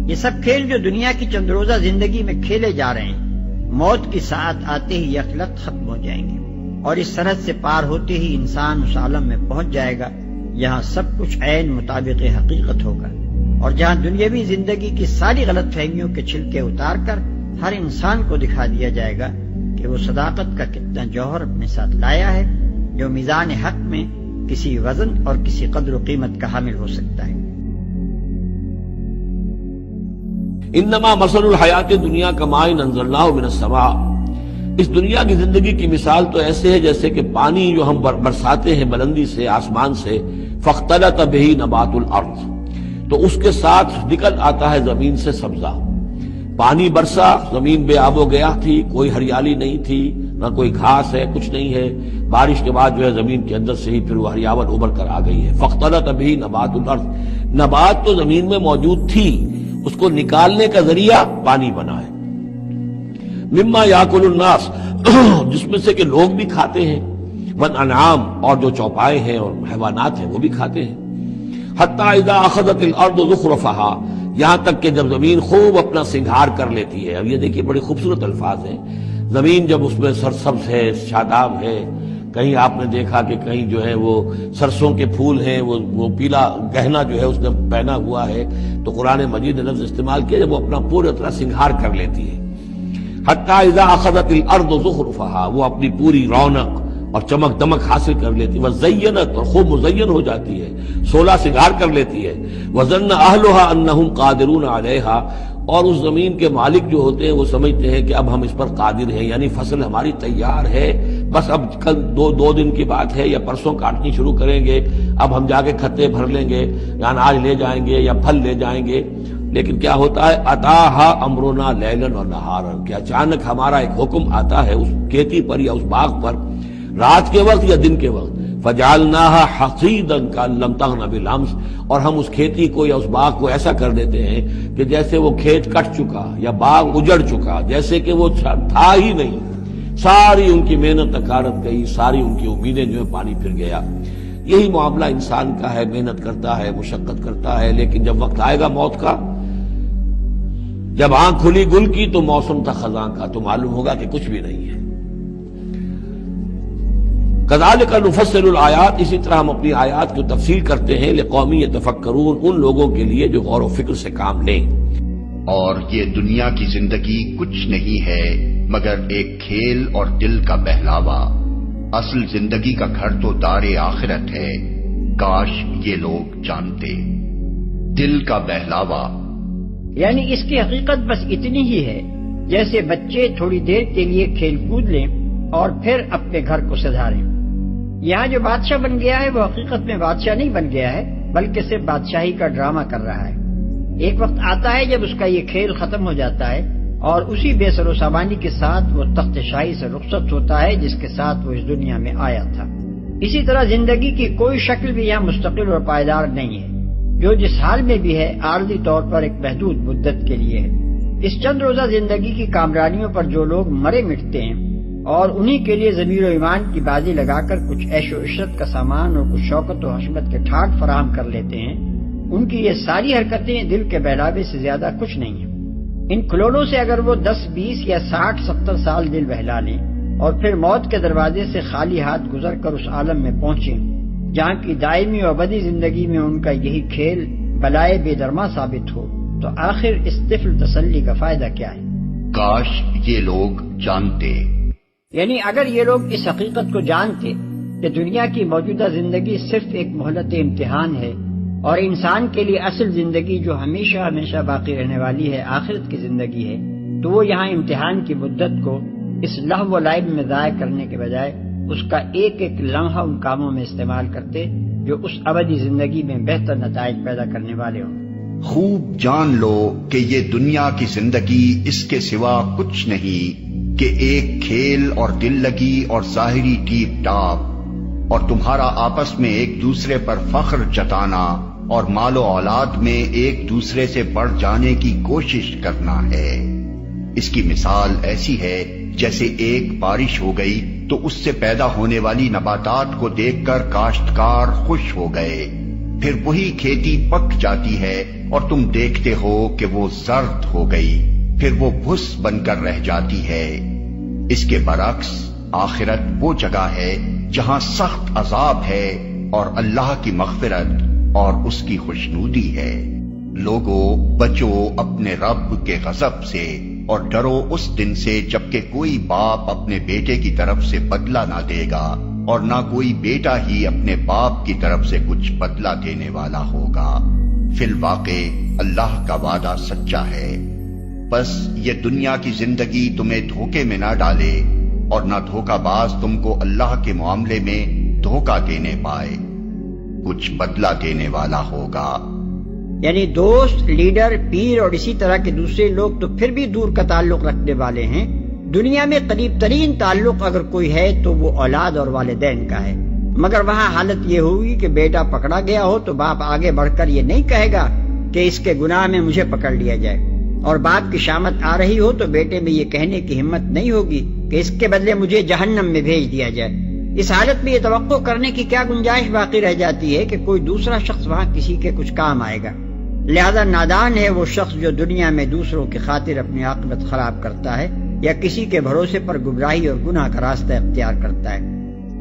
یہ سب کھیل جو دنیا کی چند روزہ زندگی میں کھیلے جا رہے ہیں، موت کی ساعت آتے ہی یکلت ختم ہو جائیں گے اور اس سرحد سے پار ہوتے ہی انسان اس عالم میں پہنچ جائے گا یہاں سب کچھ عین مطابق حقیقت ہوگا، اور جہاں دنیاوی زندگی کی ساری غلط فہمیوں کے چھلکے اتار کر ہر انسان کو دکھا دیا جائے گا کہ وہ صداقت کا کتنا جوہر اپنے ساتھ لایا ہے جو میزان حق میں کسی وزن اور کسی قدر و قیمت کا حامل ہو سکتا ہے۔ انما مثل الحیات دنیا کماء انزلناہ من السماء، اس دنیا کی زندگی کی مثال تو ایسے ہے جیسے کہ پانی جو ہم برساتے ہیں بلندی سے آسمان سے، فاختلط بہ نبات الارض، تو اس کے ساتھ نکل آتا ہے زمین سے سبزہ۔ پانی برسا، زمین بے آب و گیا تھی، کوئی ہریالی نہیں تھی، نہ کوئی گھاس ہے، کچھ نہیں ہے۔ بارش کے بعد جو ہے زمین کے اندر سے ہی پھر وہ ہریاول ابھر کر آ گئی ہے۔ فاختلط بہ نبات الارض، نبات تو زمین میں موجود تھی، اس کو نکالنے کا ذریعہ پانی بنا ہے۔ مما یاکل الناس جس میں سے کہ لوگ بھی کھاتے ہیں، والانعام اور جو چوپائے ہیں اور حیوانات ہیں وہ بھی کھاتے ہیں، حتی اذا اخذت الارض زخرفها یہاں تک کہ جب زمین خوب اپنا سنگھار کر لیتی ہے۔ اب یہ دیکھیے بڑے خوبصورت الفاظ ہیں، زمین جب اس میں سرسبز ہے، شاداب ہے، کہیں آپ نے دیکھا کہ کہیں جو ہے وہ سرسوں کے پھول ہیں، وہ پیلا گہنا جو ہے اس نے پہنا ہوا ہے، تو قرآن مجید نے لفظ استعمال کیا جب وہ اپنا پورے طرح سنگھار کر لیتی ہے۔ حتی اذا اخذت الارض زخرفها وہ اپنی پوری رونق اور چمک دمک حاصل کر لیتی ہے، وزینت اور خوب مزین ہو جاتی ہے، سولہ سنگھار کر لیتی ہے، وظن اہلها انہم قادرون علیہا اور اس زمین کے مالک جو ہوتے ہیں وہ سمجھتے ہیں کہ اب ہم اس پر قادر ہیں، یعنی فصل ہماری تیار ہے، بس اب کل دو دن کی بات ہے یا پرسوں کاٹنی شروع کریں گے، اب ہم جا کے کھتے بھر لیں گے یا اناج لے جائیں گے یا پھل لے جائیں گے۔ لیکن کیا ہوتا ہے، اتاہا امرنا لیلا و نہارا کہ اچانک ہمارا ایک حکم آتا ہے اس کھیتی پر یا اس باغ پر رات کے وقت یا دن کے وقت، فجعلناها حصیدا کأن لم تغن بالامس اور ہم اس کھیتی کو یا اس باغ کو ایسا کر دیتے ہیں کہ جیسے وہ کھیت کٹ چکا یا باغ اجڑ چکا، جیسے کہ وہ تھا ہی نہیں، ساری ان کی محنت اکارت گئی، ساری ان کی امیدیں جو ہے پانی پھر گیا۔ یہی معاملہ انسان کا ہے، محنت کرتا ہے، مشقت کرتا ہے، لیکن جب وقت آئے گا موت کا، جب آنکھ کھلی گل کی تو موسم تھا خزاں کا، تو معلوم ہوگا کہ کچھ بھی نہیں ہے۔ کذالک نفصل الآیات اسی طرح ہم اپنی آیات کی تفصیل کرتے ہیں لقوم یتفکرون ان لوگوں کے لیے جو غور و فکر سے کام لیں۔ اور یہ دنیا کی زندگی کچھ نہیں ہے مگر ایک کھیل اور دل کا بہلاوا، اصل زندگی کا گھر تو دار آخرت ہے، کاش یہ لوگ جانتے۔ دل کا بہلاوا یعنی اس کی حقیقت بس اتنی ہی ہے جیسے بچے تھوڑی دیر کے لیے کھیل کود لیں اور پھر اپنے گھر کو سدھاریں۔ یہاں جو بادشاہ بن گیا ہے وہ حقیقت میں بادشاہ نہیں بن گیا ہے بلکہ صرف بادشاہی کا ڈرامہ کر رہا ہے۔ ایک وقت آتا ہے جب اس کا یہ کھیل ختم ہو جاتا ہے اور اسی بے سر و سامانی کے ساتھ وہ تخت شاہی سے رخصت ہوتا ہے جس کے ساتھ وہ اس دنیا میں آیا تھا۔ اسی طرح زندگی کی کوئی شکل بھی یہاں مستقل اور پائیدار نہیں ہے، جو جس حال میں بھی ہے عارضی طور پر ایک محدود مدت کے لیے ہے۔ اس چند روزہ زندگی کی کامرانیوں پر جو لوگ مرے مٹتے ہیں اور انہی کے لیے ضمیر و ایمان کی بازی لگا کر کچھ عیش و عشرت کا سامان اور کچھ شوکت و حشمت کے ٹھاٹ فراہم کر لیتے ہیں، ان کی یہ ساری حرکتیں دل کے بہلاوے سے زیادہ کچھ نہیں ہیں۔ ان کھلونوں سے اگر وہ 10 20 یا 60 70 سال دل بہلا لیں اور پھر موت کے دروازے سے خالی ہاتھ گزر کر اس عالم میں پہنچیں جہاں کی دائمی و ابدی زندگی میں ان کا یہی کھیل بلائے بے درما ثابت ہو، تو آخر اس طفل تسلی کا فائدہ کیا ہے؟ کاش یہ لوگ جانتے۔ یعنی اگر یہ لوگ اس حقیقت کو جانتے کہ دنیا کی موجودہ زندگی صرف ایک مہلت امتحان ہے اور انسان کے لیے اصل زندگی جو ہمیشہ ہمیشہ باقی رہنے والی ہے آخرت کی زندگی ہے، تو وہ یہاں امتحان کی مدت کو اس لہو و لعب میں ضائع کرنے کے بجائے اس کا ایک ایک لمحہ ان کاموں میں استعمال کرتے جو اس ابدی زندگی میں بہتر نتائج پیدا کرنے والے ہوں۔ خوب جان لو کہ یہ دنیا کی زندگی اس کے سوا کچھ نہیں کہ ایک کھیل اور دل لگی اور ظاہری ٹیپ ٹاپ، اور تمہارا آپس میں ایک دوسرے پر فخر جتانا اور مال و اولاد میں ایک دوسرے سے بڑھ جانے کی کوشش کرنا ہے۔ اس کی مثال ایسی ہے جیسے ایک بارش ہو گئی تو اس سے پیدا ہونے والی نباتات کو دیکھ کر کاشتکار خوش ہو گئے، پھر وہی کھیتی پک جاتی ہے اور تم دیکھتے ہو کہ وہ زرد ہو گئی، پھر وہ بھس بن کر رہ جاتی ہے۔ اس کے برعکس آخرت وہ جگہ ہے جہاں سخت عذاب ہے اور اللہ کی مغفرت اور اس کی خوشنودی ہے۔ لوگو بچو اپنے رب کے غضب سے اور ڈرو اس دن سے جبکہ کوئی باپ اپنے بیٹے کی طرف سے بدلہ نہ دے گا اور نہ کوئی بیٹا ہی اپنے باپ کی طرف سے کچھ بدلہ دینے والا ہوگا۔ فی الواقع اللہ کا وعدہ سچا ہے، بس یہ دنیا کی زندگی تمہیں دھوکے میں نہ ڈالے اور نہ دھوکہ باز تم کو اللہ کے معاملے میں دھوکہ دینے پائے، کچھ بدلہ دینے والا ہوگا۔ یعنی دوست، لیڈر، پیر اور اسی طرح کے دوسرے لوگ تو پھر بھی دور کا تعلق رکھنے والے ہیں، دنیا میں قریب ترین تعلق اگر کوئی ہے تو وہ اولاد اور والدین کا ہے، مگر وہاں حالت یہ ہوگی کہ بیٹا پکڑا گیا ہو تو باپ آگے بڑھ کر یہ نہیں کہے گا کہ اس کے گناہ میں مجھے پکڑ لیا جائے، اور باپ کی شامت آ رہی ہو تو بیٹے میں یہ کہنے کی ہمت نہیں ہوگی کہ اس کے بدلے مجھے جہنم میں بھیج دیا جائے۔ اس حالت میں یہ توقع کرنے کی کیا گنجائش باقی رہ جاتی ہے کہ کوئی دوسرا شخص وہاں کسی کے کچھ کام آئے گا؟ لہذا نادان ہے وہ شخص جو دنیا میں دوسروں کی خاطر اپنی عاقبت خراب کرتا ہے یا کسی کے بھروسے پر گمراہی اور گناہ کا راستہ اختیار کرتا ہے۔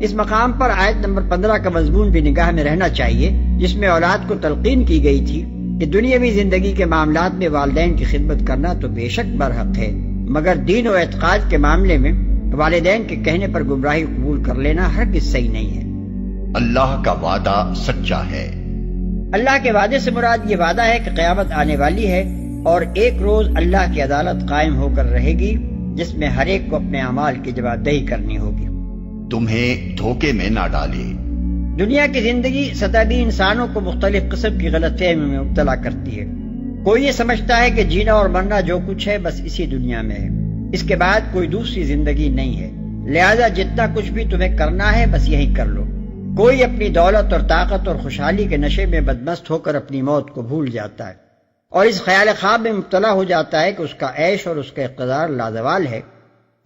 اس مقام پر آیت نمبر 15 کا مضمون بھی نگاہ میں رہنا چاہیے، جس میں اولاد کو تلقین کی گئی تھی کہ دنیاوی زندگی کے معاملات میں والدین کی خدمت کرنا تو بے شک برحق ہے، مگر دین و اعتقاد کے معاملے میں والدین کے کہنے پر گمراہی قبول کر لینا ہرگز صحیح نہیں ہے۔ اللہ کا وعدہ سچا ہے۔ اللہ کے وعدے سے مراد یہ وعدہ ہے کہ قیامت آنے والی ہے اور ایک روز اللہ کی عدالت قائم ہو کر رہے گی، جس میں ہر ایک کو اپنے اعمال کی جواب دہی کرنی ہوگی۔ تمہیں دھوکے میں نہ ڈالے۔ دنیا کی زندگی سطحی انسانوں کو مختلف قسم کی غلط فہمی میں مبتلا کرتی ہے۔ کوئی یہ سمجھتا ہے کہ جینا اور مرنا جو کچھ ہے بس اسی دنیا میں ہے، اس کے بعد کوئی دوسری زندگی نہیں ہے، لہذا جتنا کچھ بھی تمہیں کرنا ہے بس یہی کر لو۔ کوئی اپنی دولت اور طاقت اور خوشحالی کے نشے میں بدمست ہو کر اپنی موت کو بھول جاتا ہے اور اس خیال خواب میں مبتلا ہو جاتا ہے کہ اس کا عیش اور اس کا اقتدار لازوال ہے۔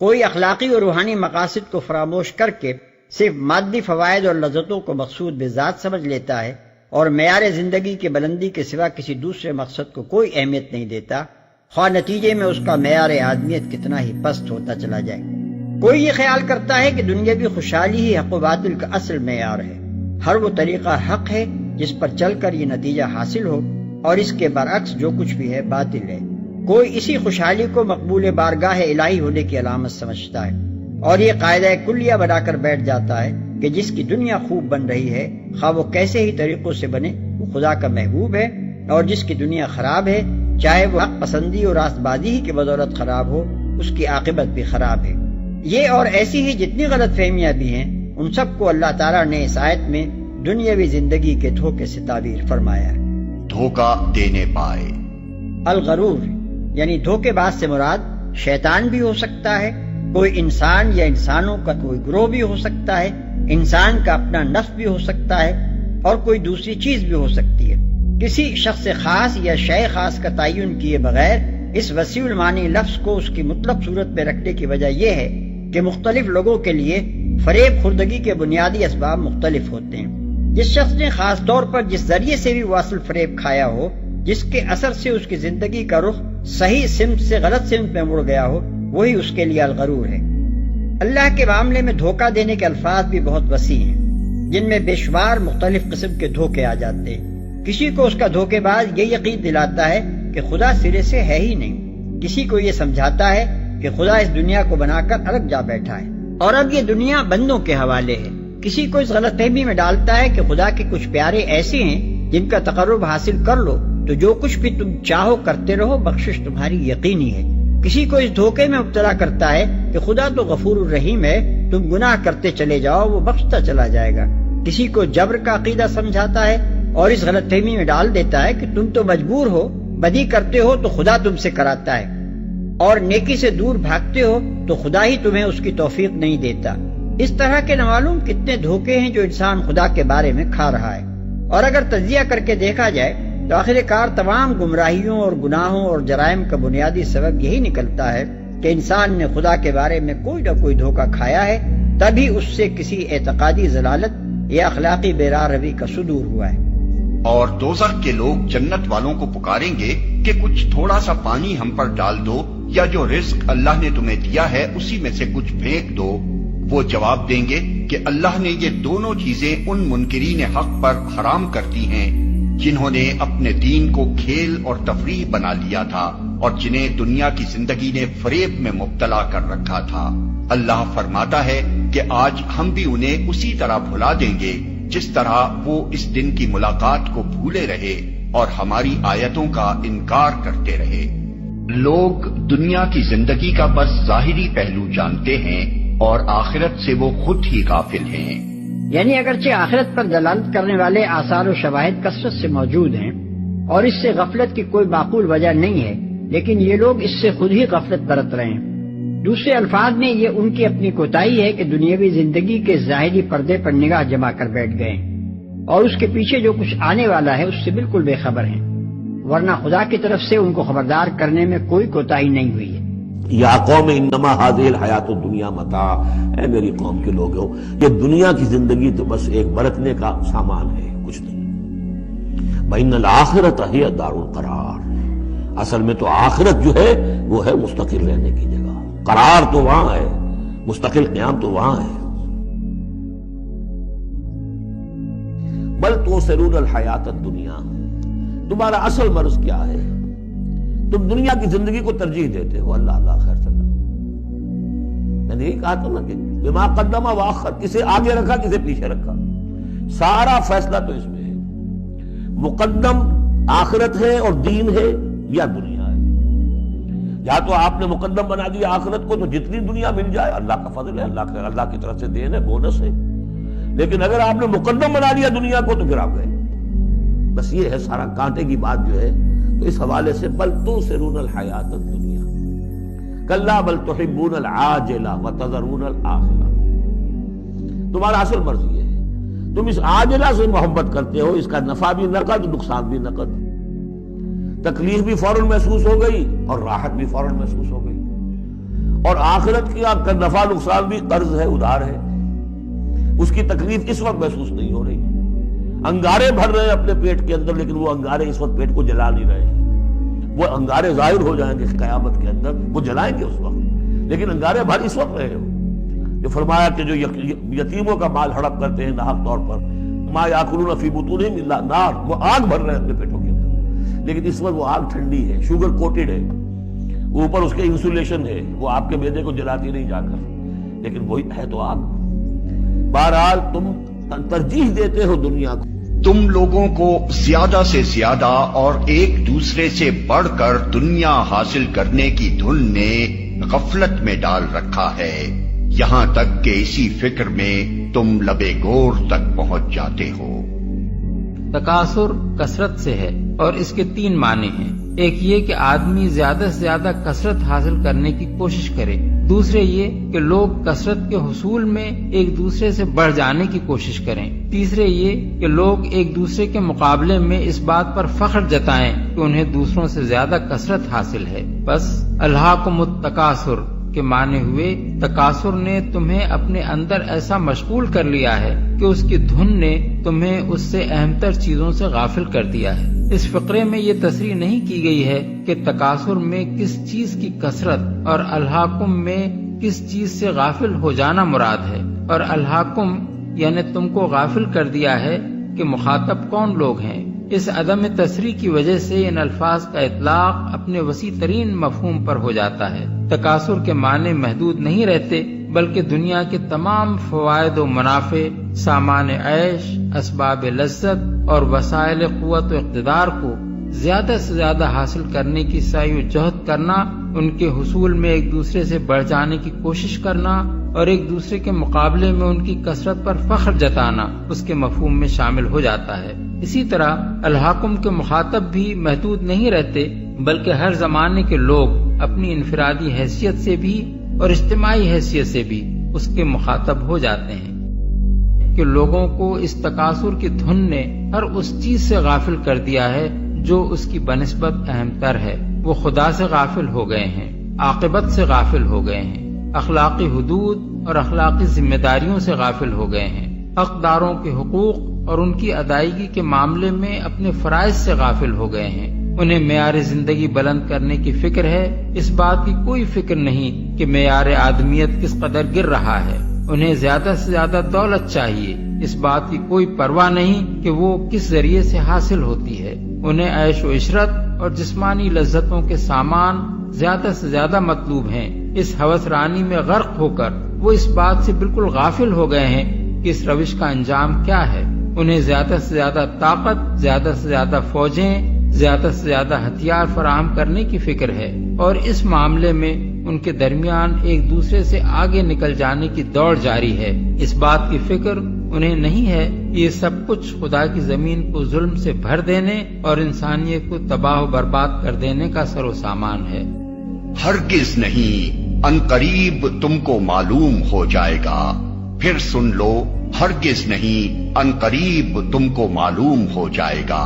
کوئی اخلاقی اور روحانی مقاصد کو فراموش کر کے صرف مادی فوائد اور لذتوں کو مقصود بذات سمجھ لیتا ہے اور معیار زندگی کی بلندی کے سوا کسی دوسرے مقصد کو کوئی اہمیت نہیں دیتا، خواہ نتیجے میں اس کا معیار آدمیت کتنا ہی پست ہوتا چلا جائے۔ کوئی یہ خیال کرتا ہے کہ دنیاوی خوشحالی ہی حق و باطل کا اصل معیار ہے، ہر وہ طریقہ حق ہے جس پر چل کر یہ نتیجہ حاصل ہو اور اس کے برعکس جو کچھ بھی ہے باطل ہے۔ کوئی اسی خوشحالی کو مقبول بارگاہ الہی ہونے کی علامت سمجھتا ہے اور یہ قاعدہ کلیہ بنا کر بیٹھ جاتا ہے کہ جس کی دنیا خوب بن رہی ہے، خواہ وہ کیسے ہی طریقوں سے بنے، وہ خدا کا محبوب ہے، اور جس کی دنیا خراب ہے، چاہے وہ حق پسندی اور راست بازی ہی کی بدولت خراب ہو، اس کی عاقبت بھی خراب ہے۔ یہ اور ایسی ہی جتنی غلط فہمیاں بھی ہیں، ان سب کو اللہ تعالیٰ نے اس آیت میں دنیاوی زندگی کے دھوکے سے تعبیر فرمایا ہے۔ دھوکہ دینے پائے۔ الغرور یعنی دھوکے باز سے مراد شیطان بھی ہو سکتا ہے، کوئی انسان یا انسانوں کا کوئی گروہ بھی ہو سکتا ہے، انسان کا اپنا نفس بھی ہو سکتا ہے، اور کوئی دوسری چیز بھی ہو سکتی ہے۔ کسی شخص خاص یا شے خاص کا تعین کیے بغیر اس وسیع المعنی لفظ کو اس کی مطلق صورت میں رکھنے کی وجہ یہ ہے کہ مختلف لوگوں کے لیے فریب خوردگی کے بنیادی اسباب مختلف ہوتے ہیں۔ جس شخص نے خاص طور پر جس ذریعے سے بھی وہ اصل فریب کھایا ہو، جس کے اثر سے اس کی زندگی کا رخ صحیح سمت سے غلط سمت میں مڑ گیا ہو، وہی اس کے لیے الغرور ہے۔ اللہ کے معاملے میں دھوکہ دینے کے الفاظ بھی بہت وسیع ہیں، جن میں بے شمار مختلف قسم کے دھوکے آ جاتے ہیں۔ کسی کو اس کا دھوکے باز یہ یقین دلاتا ہے کہ خدا سرے سے ہے ہی نہیں، کسی کو یہ سمجھاتا ہے کہ خدا اس دنیا کو بنا کر الگ جا بیٹھا ہے اور اب یہ دنیا بندوں کے حوالے ہے۔ کسی کو اس غلط فہمی میں ڈالتا ہے کہ خدا کے کچھ پیارے ایسے ہیں جن کا تقرب حاصل کر لو تو جو کچھ بھی تم چاہو کرتے رہو، بخشش تمہاری یقینی ہے۔ کسی کو اس دھوکے میں مبتلا کرتا ہے کہ خدا تو غفور الرحیم ہے، تم گناہ کرتے چلے جاؤ وہ بخشتا چلا جائے گا۔ کسی کو جبر کا عقیدہ سمجھاتا ہے اور اس غلط فہمی میں ڈال دیتا ہے کہ تم تو مجبور ہو، بدی کرتے ہو تو خدا تم سے کراتا ہے، اور نیکی سے دور بھاگتے ہو تو خدا ہی تمہیں اس کی توفیق نہیں دیتا۔ اس طرح کے نامعلوم کتنے دھوکے ہیں جو انسان خدا کے بارے میں کھا رہا ہے، اور اگر تجزیہ کر کے دیکھا جائے تو آخر کار تمام گمراہیوں اور گناہوں اور جرائم کا بنیادی سبب یہی نکلتا ہے کہ انسان نے خدا کے بارے میں کوئی نہ کوئی دھوکہ کھایا ہے، تبھی اس سے کسی اعتقادی ضلالت یا اخلاقی بے راہ روی کا صدور ہوا ہے۔ اور دوزخ کے لوگ جنت والوں کو پکاریں گے کہ کچھ تھوڑا سا پانی ہم پر ڈال دو، یا جو رزق اللہ نے تمہیں دیا ہے اسی میں سے کچھ پھینک دو۔ وہ جواب دیں گے کہ اللہ نے یہ دونوں چیزیں ان منکرین حق پر حرام کر دی ہیں جنہوں نے اپنے دین کو کھیل اور تفریح بنا لیا تھا اور جنہیں دنیا کی زندگی نے فریب میں مبتلا کر رکھا تھا۔ اللہ فرماتا ہے کہ آج ہم بھی انہیں اسی طرح بھلا دیں گے جس طرح وہ اس دن کی ملاقات کو بھولے رہے اور ہماری آیتوں کا انکار کرتے رہے۔ لوگ دنیا کی زندگی کا بس ظاہری پہلو جانتے ہیں اور آخرت سے وہ خود ہی غافل ہیں۔ یعنی اگرچہ آخرت پر دلالت کرنے والے آثار و شواہد کثرت سے موجود ہیں اور اس سے غفلت کی کوئی معقول وجہ نہیں ہے، لیکن یہ لوگ اس سے خود ہی غفلت برت رہے ہیں۔ دوسرے الفاظ میں یہ ان کی اپنی کوتاہی ہے کہ دنیاوی زندگی کے ظاہری پردے پر نگاہ جما کر بیٹھ گئے اور اس کے پیچھے جو کچھ آنے والا ہے اس سے بالکل بے خبر ہیں۔ ورنہ خدا کی طرف سے ان کو خبردار کرنے میں کوئی کوتاہی نہیں ہوئی ہے۔ یا قوم انما هذه الحیات الدنیا متاع، اے میری قوم کے لوگوں، یہ دنیا کی زندگی تو بس ایک برتنے کا سامان ہے، کچھ نہیں۔ وَإِنَّ الْآخِرَةَ هِيَ دَارُ الْقَرَارِ، اصل میں تو آخرت جو ہے وہ ہے مستقل رہنے کی جگہ، قرار تو وہاں ہے، مستقل قیام تو وہاں ہے۔ بل تؤثرون الحیات الدنیا، تمہارا اصل مرض کیا ہے؟ تم دنیا کی زندگی کو ترجیح دیتے ہو۔ اللہ اللہ خیر صلی اللہ، میں نے یہی کہا تھا نا کہ بما قدم واخر، کسے آگے رکھا کسے پیچھے رکھا، سارا فیصلہ تو اس میں ہے۔ مقدم آخرت ہے اور دین ہے یا دنیا ہے؟ یا تو آپ نے مقدم بنا دیا آخرت کو تو جتنی دنیا مل جائے اللہ کا فضل ہے، اللہ کی طرف سے دین ہے، بونس ہے۔ لیکن اگر آپ نے مقدم بنا دیا دنیا کو تو پھر آپ گئے۔ بس یہ ہے سارا کانٹے کی بات جو ہے۔ تو اس حوالے سے بل تؤثرون الحیات الدنیا کلا بل تحبون العاجلہ وتذرون الآخرہ، تمہارا اصل مرض یہ ہے، تم اس عاجلہ سے محبت کرتے ہو، اس کا نفع بھی نقد نقصان بھی نقد، تکلیف بھی فوراً محسوس ہو گئی اور راحت بھی فوراً محسوس ہو گئی، اور آخرت کا نفع نقصان بھی قرض ہے، ادھار ہے، اس کی تکلیف اس وقت محسوس نہیں ہو رہی۔ انگارے بھر رہے ہیں اپنے پیٹ کے اندر، لیکن وہ انگارے اس وقت پیٹ کو جلا نہیں رہے ہیں، وہ انگارے ظاہر ہو جائیں گے قیامت کے اندر، وہ جلائیں گے اس وقت، لیکن انگارے بھر اس وقت رہے ہو۔ جو فرمایا کہ جو یتیموں کا مال ہڑپ کرتے ہیں ناحق طور پر، ما یاکلون فی بطونہم الا النار، وہ آگ بھر رہے ہیں اپنے پیٹوں کے اندر، لیکن اس وقت وہ آگ ٹھنڈی ہے، شوگر کوٹڈ ہے، اوپر اس کے انسولیشن ہے، وہ آپ کے معدے کو جلاتی نہیں جا کر، لیکن وہی ہے تو آگ۔ بہرحال تم ترجیح دیتے ہو دنیا کو، تم لوگوں کو زیادہ سے زیادہ اور ایک دوسرے سے بڑھ کر دنیا حاصل کرنے کی دھن نے غفلت میں ڈال رکھا ہے، یہاں تک کہ اسی فکر میں تم لبے گور تک پہنچ جاتے ہو۔ تکاثر کثرت سے ہے اور اس کے 3 معنی ہیں۔ ایک یہ کہ آدمی زیادہ سے زیادہ کثرت حاصل کرنے کی کوشش کرے، دوسرے یہ کہ لوگ کثرت کے حصول میں ایک دوسرے سے بڑھ جانے کی کوشش کریں، تیسرے یہ کہ لوگ ایک دوسرے کے مقابلے میں اس بات پر فخر جتائیں کہ انہیں دوسروں سے زیادہ کثرت حاصل ہے۔ بس الہاکم التکاثر کے معنی ہوئے تکاثر نے تمہیں اپنے اندر ایسا مشغول کر لیا ہے کہ اس کی دھن نے تمہیں اس سے اہم تر چیزوں سے غافل کر دیا ہے۔ اس فقرے میں یہ تصریح نہیں کی گئی ہے کہ تکاثر میں کس چیز کی کثرت اور الہاکم میں کس چیز سے غافل ہو جانا مراد ہے، اور الہاکم یعنی تم کو غافل کر دیا ہے کہ مخاطب کون لوگ ہیں۔ اس عدم تصریح کی وجہ سے ان الفاظ کا اطلاق اپنے وسیع ترین مفہوم پر ہو جاتا ہے۔ تکاثر کے معنی محدود نہیں رہتے، بلکہ دنیا کے تمام فوائد و منافع، سامان عیش، اسباب لذت اور وسائل قوت و اقتدار کو زیادہ سے زیادہ حاصل کرنے کی سعی و جہد کرنا، ان کے حصول میں ایک دوسرے سے بڑھ جانے کی کوشش کرنا اور ایک دوسرے کے مقابلے میں ان کی کثرت پر فخر جتانا اس کے مفہوم میں شامل ہو جاتا ہے۔ اسی طرح الحاکم کے مخاطب بھی محدود نہیں رہتے، بلکہ ہر زمانے کے لوگ اپنی انفرادی حیثیت سے بھی اور اجتماعی حیثیت سے بھی اس کے مخاطب ہو جاتے ہیں کہ لوگوں کو اس تکاثر کی دھن نے ہر اس چیز سے غافل کر دیا ہے جو اس کی بنسبت اہم تر ہے۔ وہ خدا سے غافل ہو گئے ہیں، عاقبت سے غافل ہو گئے ہیں، اخلاقی حدود اور اخلاقی ذمہ داریوں سے غافل ہو گئے ہیں، حقداروں کے حقوق اور ان کی ادائیگی کے معاملے میں اپنے فرائض سے غافل ہو گئے ہیں۔ انہیں معیار زندگی بلند کرنے کی فکر ہے، اس بات کی کوئی فکر نہیں کہ معیار آدمیت کس قدر گر رہا ہے۔ انہیں زیادہ سے زیادہ دولت چاہیے، اس بات کی کوئی پرواہ نہیں کہ وہ کس ذریعے سے حاصل ہوتی ہے۔ انہیں عیش و عشرت اور جسمانی لذتوں کے سامان زیادہ سے زیادہ مطلوب ہیں۔ اس ہوس رانی میں غرق ہو کر وہ اس بات سے بالکل غافل ہو گئے ہیں کہ اس روش کا انجام کیا ہے۔ انہیں زیادہ سے زیادہ طاقت، زیادہ سے زیادہ فوجیں، زیادہ سے زیادہ ہتھیار فراہم کرنے کی فکر ہے، اور اس معاملے میں ان کے درمیان ایک دوسرے سے آگے نکل جانے کی دوڑ جاری ہے۔ اس بات کی فکر انہیں نہیں ہے کہ یہ سب کچھ خدا کی زمین کو ظلم سے بھر دینے اور انسانیت کو تباہ و برباد کر دینے کا سر و سامان ہے۔ ہرگز نہیں، عنقریب تم کو معلوم ہو جائے گا۔ پھر سن لو، ہرگز نہیں، عنقریب تم کو معلوم ہو جائے گا۔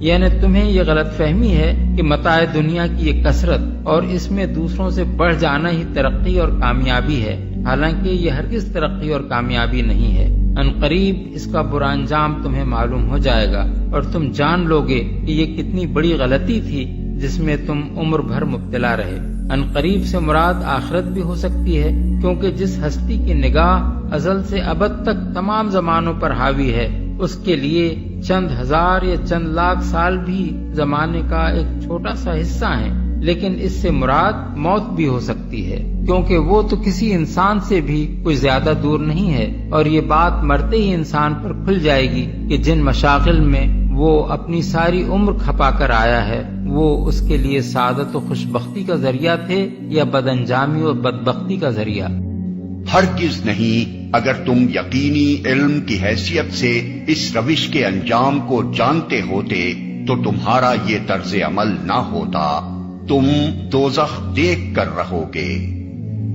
یعنی تمہیں یہ غلط فہمی ہے کہ متاع دنیا کی یہ کثرت اور اس میں دوسروں سے بڑھ جانا ہی ترقی اور کامیابی ہے، حالانکہ یہ ہرگز ترقی اور کامیابی نہیں ہے۔ عنقریب اس کا برا انجام تمہیں معلوم ہو جائے گا اور تم جان لوگے کہ یہ کتنی بڑی غلطی تھی جس میں تم عمر بھر مبتلا رہے۔ عنقریب سے مراد آخرت بھی ہو سکتی ہے، کیونکہ جس ہستی کی نگاہ ازل سے ابد تک تمام زمانوں پر حاوی ہے، اس کے لیے چند ہزار یا چند لاکھ سال بھی زمانے کا ایک چھوٹا سا حصہ ہیں، لیکن اس سے مراد موت بھی ہو سکتی ہے، کیونکہ وہ تو کسی انسان سے بھی کوئی زیادہ دور نہیں ہے، اور یہ بات مرتے ہی انسان پر کھل جائے گی کہ جن مشاغل میں وہ اپنی ساری عمر کھپا کر آیا ہے وہ اس کے لیے سعادت و خوشبختی کا ذریعہ تھے یا بد انجامی و بدبختی کا ذریعہ۔ ہرگز نہیں، اگر تم یقینی علم کی حیثیت سے اس روش کے انجام کو جانتے ہوتے تو تمہارا یہ طرز عمل نہ ہوتا، تم دوزخ دیکھ کر رہو گے۔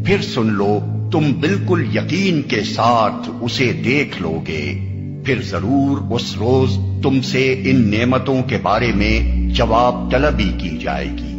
پھر سن لو، تم بالکل یقین کے ساتھ اسے دیکھ لو گے، پھر ضرور اس روز تم سے ان نعمتوں کے بارے میں جواب طلبی کی جائے گی۔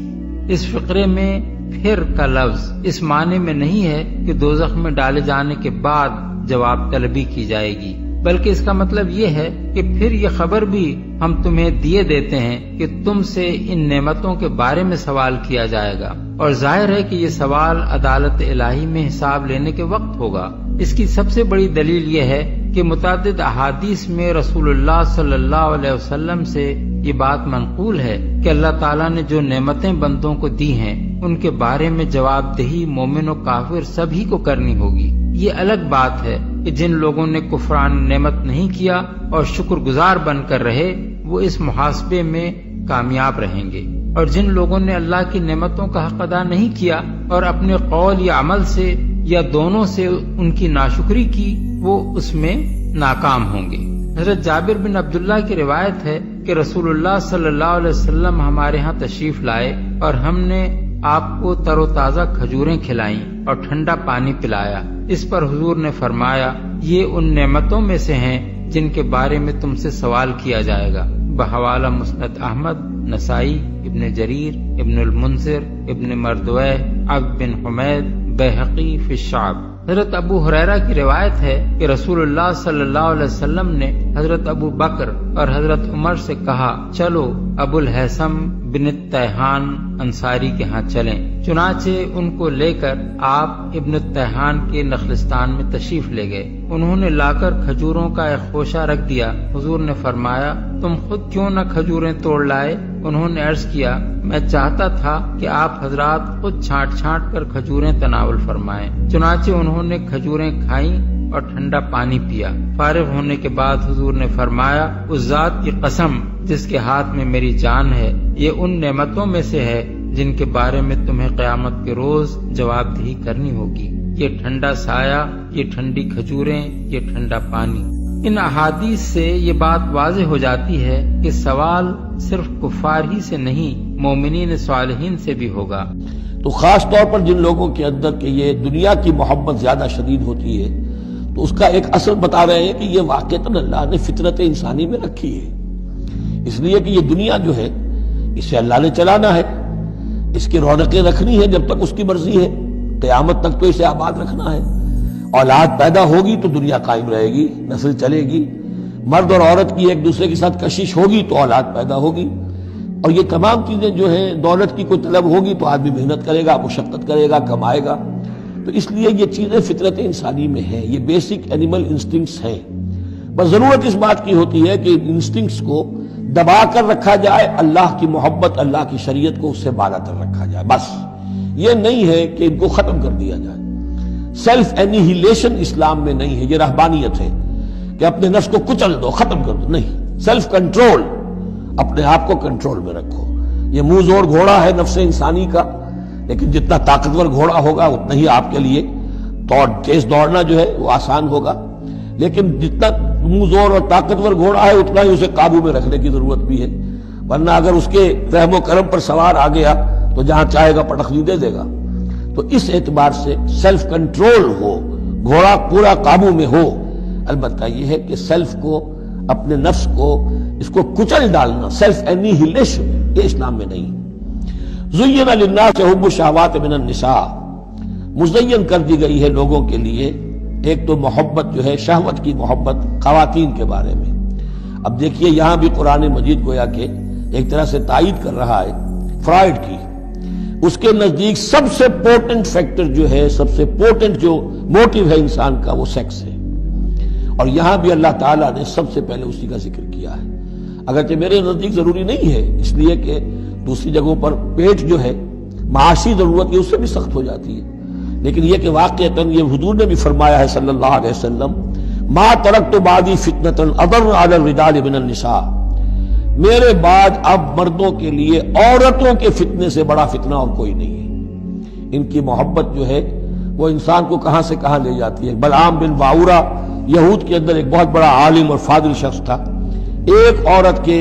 اس فقرے میں پھر کا لفظ اس معنی میں نہیں ہے کہ دوزخ میں ڈالے جانے کے بعد جواب طلبی کی جائے گی، بلکہ اس کا مطلب یہ ہے کہ پھر یہ خبر بھی ہم تمہیں دیے دیتے ہیں کہ تم سے ان نعمتوں کے بارے میں سوال کیا جائے گا، اور ظاہر ہے کہ یہ سوال عدالت الہی میں حساب لینے کے وقت ہوگا۔ اس کی سب سے بڑی دلیل یہ ہے کہ متعدد احادیث میں رسول اللہ صلی اللہ علیہ وسلم سے یہ بات منقول ہے کہ اللہ تعالیٰ نے جو نعمتیں بندوں کو دی ہیں ان کے بارے میں جواب دہی مومن و کافر سبھی کو کرنی ہوگی۔ یہ الگ بات ہے کہ جن لوگوں نے کفران نعمت نہیں کیا اور شکر گزار بن کر رہے وہ اس محاسبے میں کامیاب رہیں گے، اور جن لوگوں نے اللہ کی نعمتوں کا حق ادا نہیں کیا اور اپنے قول یا عمل سے یا دونوں سے ان کی ناشکری کی وہ اس میں ناکام ہوں گے۔ حضرت جابر بن عبداللہ کی روایت ہے کہ رسول اللہ صلی اللہ علیہ وسلم ہمارے ہاں تشریف لائے اور ہم نے آپ کو تر و تازہ کھجوریں کھلائیں اور ٹھنڈا پانی پلایا۔ اس پر حضور نے فرمایا، یہ ان نعمتوں میں سے ہیں جن کے بارے میں تم سے سوال کیا جائے گا۔ بحوالہ مسند احمد، نسائی، ابن جریر، ابن المنذر، ابن مردویہ، عبد بن حمید، بیہقی فی الشعب۔ حضرت ابو ہریرہ کی روایت ہے کہ رسول اللہ صلی اللہ علیہ وسلم نے حضرت ابو بکر اور حضرت عمر سے کہا، چلو ابو الحیثم بن التیہان انصاری کے ہاں چلیں۔ چنانچہ ان کو لے کر آپ ابن التیہان کے نخلستان میں تشریف لے گئے۔ انہوں نے لا کر کھجوروں کا ایک خوشہ رکھ دیا۔ حضور نے فرمایا، تم خود کیوں نہ کھجوریں توڑ لائے؟ انہوں نے عرض کیا، میں چاہتا تھا کہ آپ حضرات خود چھانٹ چھانٹ کر کھجوریں تناول فرمائیں۔ چنانچہ انہوں نے کھجوریں کھائیں اور ٹھنڈا پانی پیا۔ فارغ ہونے کے بعد حضور نے فرمایا، اس ذات کی قسم جس کے ہاتھ میں میری جان ہے، یہ ان نعمتوں میں سے ہے جن کے بارے میں تمہیں قیامت کے روز جواب دہی کرنی ہوگی۔ یہ ٹھنڈا سایہ، یہ ٹھنڈی کھجوریں، یہ ٹھنڈا پانی۔ ان احادیث سے یہ بات واضح ہو جاتی ہے کہ سوال صرف کفار ہی سے نہیں، مومنین صالحین سے بھی ہوگا۔ تو خاص طور پر جن لوگوں کے اندر کہ یہ دنیا کی محبت زیادہ شدید ہوتی ہے تو اس کا ایک اثر بتا رہے ہیں کہ یہ واقعتاً اللہ نے فطرت انسانی میں رکھی ہے، اس لیے کہ یہ دنیا جو ہے اسے اللہ نے چلانا ہے، اس کی رونقیں رکھنی ہے جب تک اس کی مرضی ہے، قیامت تک تو اسے آباد رکھنا ہے۔ اولاد پیدا ہوگی تو دنیا قائم رہے گی، نسل چلے گی، مرد اور عورت کی ایک دوسرے کے ساتھ کشش ہوگی تو اولاد پیدا ہوگی، اور یہ تمام چیزیں جو ہیں، دولت کی کوئی طلب ہوگی تو آدمی محنت کرے گا، مشقت کرے گا، کمائے گا۔ تو اس لیے یہ چیزیں فطرت انسانی میں ہیں، یہ بیسک اینیمل انسٹنکٹس ہیں۔ بس ضرورت اس بات کی ہوتی ہے کہ ان انسٹنکٹس کو دبا کر رکھا جائے، اللہ کی محبت، اللہ کی شریعت کو اس سے بالا تر رکھا جائے۔ بس یہ نہیں ہے کہ ان کو ختم کر دیا جائے۔ سیلف اینیہیلیشن اسلام میں نہیں ہے، یہ رہبانیت ہے کہ اپنے نفس کو کچل دو، ختم کر دو، نہیں۔ سیلف کنٹرول، اپنے آپ کو کنٹرول میں رکھو۔ یہ منہ زور گھوڑا ہے نفس انسانی کا، لیکن جتنا طاقتور گھوڑا ہوگا اتنا ہی آپ کے لیے تیز دوڑنا جو ہے وہ آسان ہوگا، لیکن جتنا منہ زور اور طاقتور گھوڑا ہے اتنا ہی اسے قابو میں رکھنے کی ضرورت بھی ہے، ورنہ اگر اس کے رحم و کرم پر سوار آ گیا تو جہاں چاہے گا پٹخنی دے دے گا۔ تو اس اعتبار سے سیلف کنٹرول ہو، گھوڑا پورا قابو میں ہو۔ البتہ یہ ہے کہ سیلف کو اپنے نفس کو اس کو کچل ڈالنا، سیلف اینیہیلیشن، یہ اسلام میں نہیں۔ زین للناس حب الشہوات من النساء، مزین کر دی گئی ہے لوگوں کے لیے ایک تو محبت جو ہے شہوت کی محبت خواتین کے بارے میں۔ اب دیکھیے یہاں بھی قرآن مجید گویا کہ ایک طرح سے تائید کر رہا ہے فرائڈ کی، اس کے نزدیک سب سے پورٹنٹ فیکٹر جو ہے، سب سے پورٹنٹ جو موٹیو ہے انسان کا، وہ سیکس ہے، اور یہاں بھی اللہ تعالیٰ نے سب سے پہلے اسی کا ذکر کیا ہے۔ اگرچہ میرے نزدیک ضروری نہیں ہے، اس لیے کہ دوسری جگہوں پر پیٹ جو ہے معاشی ضرورت یہ اس سے بھی سخت ہو جاتی ہے، لیکن یہ کہ واقعتاً یہ حضور نے بھی فرمایا ہے صلی اللہ علیہ وسلم، ما ترکت بعدی فتنۃ اضر علی الرجال من النساء، میرے بعد اب مردوں کے لیے عورتوں کے فتنے سے بڑا فتنہ اور کوئی نہیں ہے۔ ان کی محبت جو ہے وہ انسان کو کہاں سے کہاں لے جاتی ہے۔ بلعام بن باورہ یہود کے اندر ایک بہت بڑا عالم اور فاضل شخص تھا، ایک عورت کے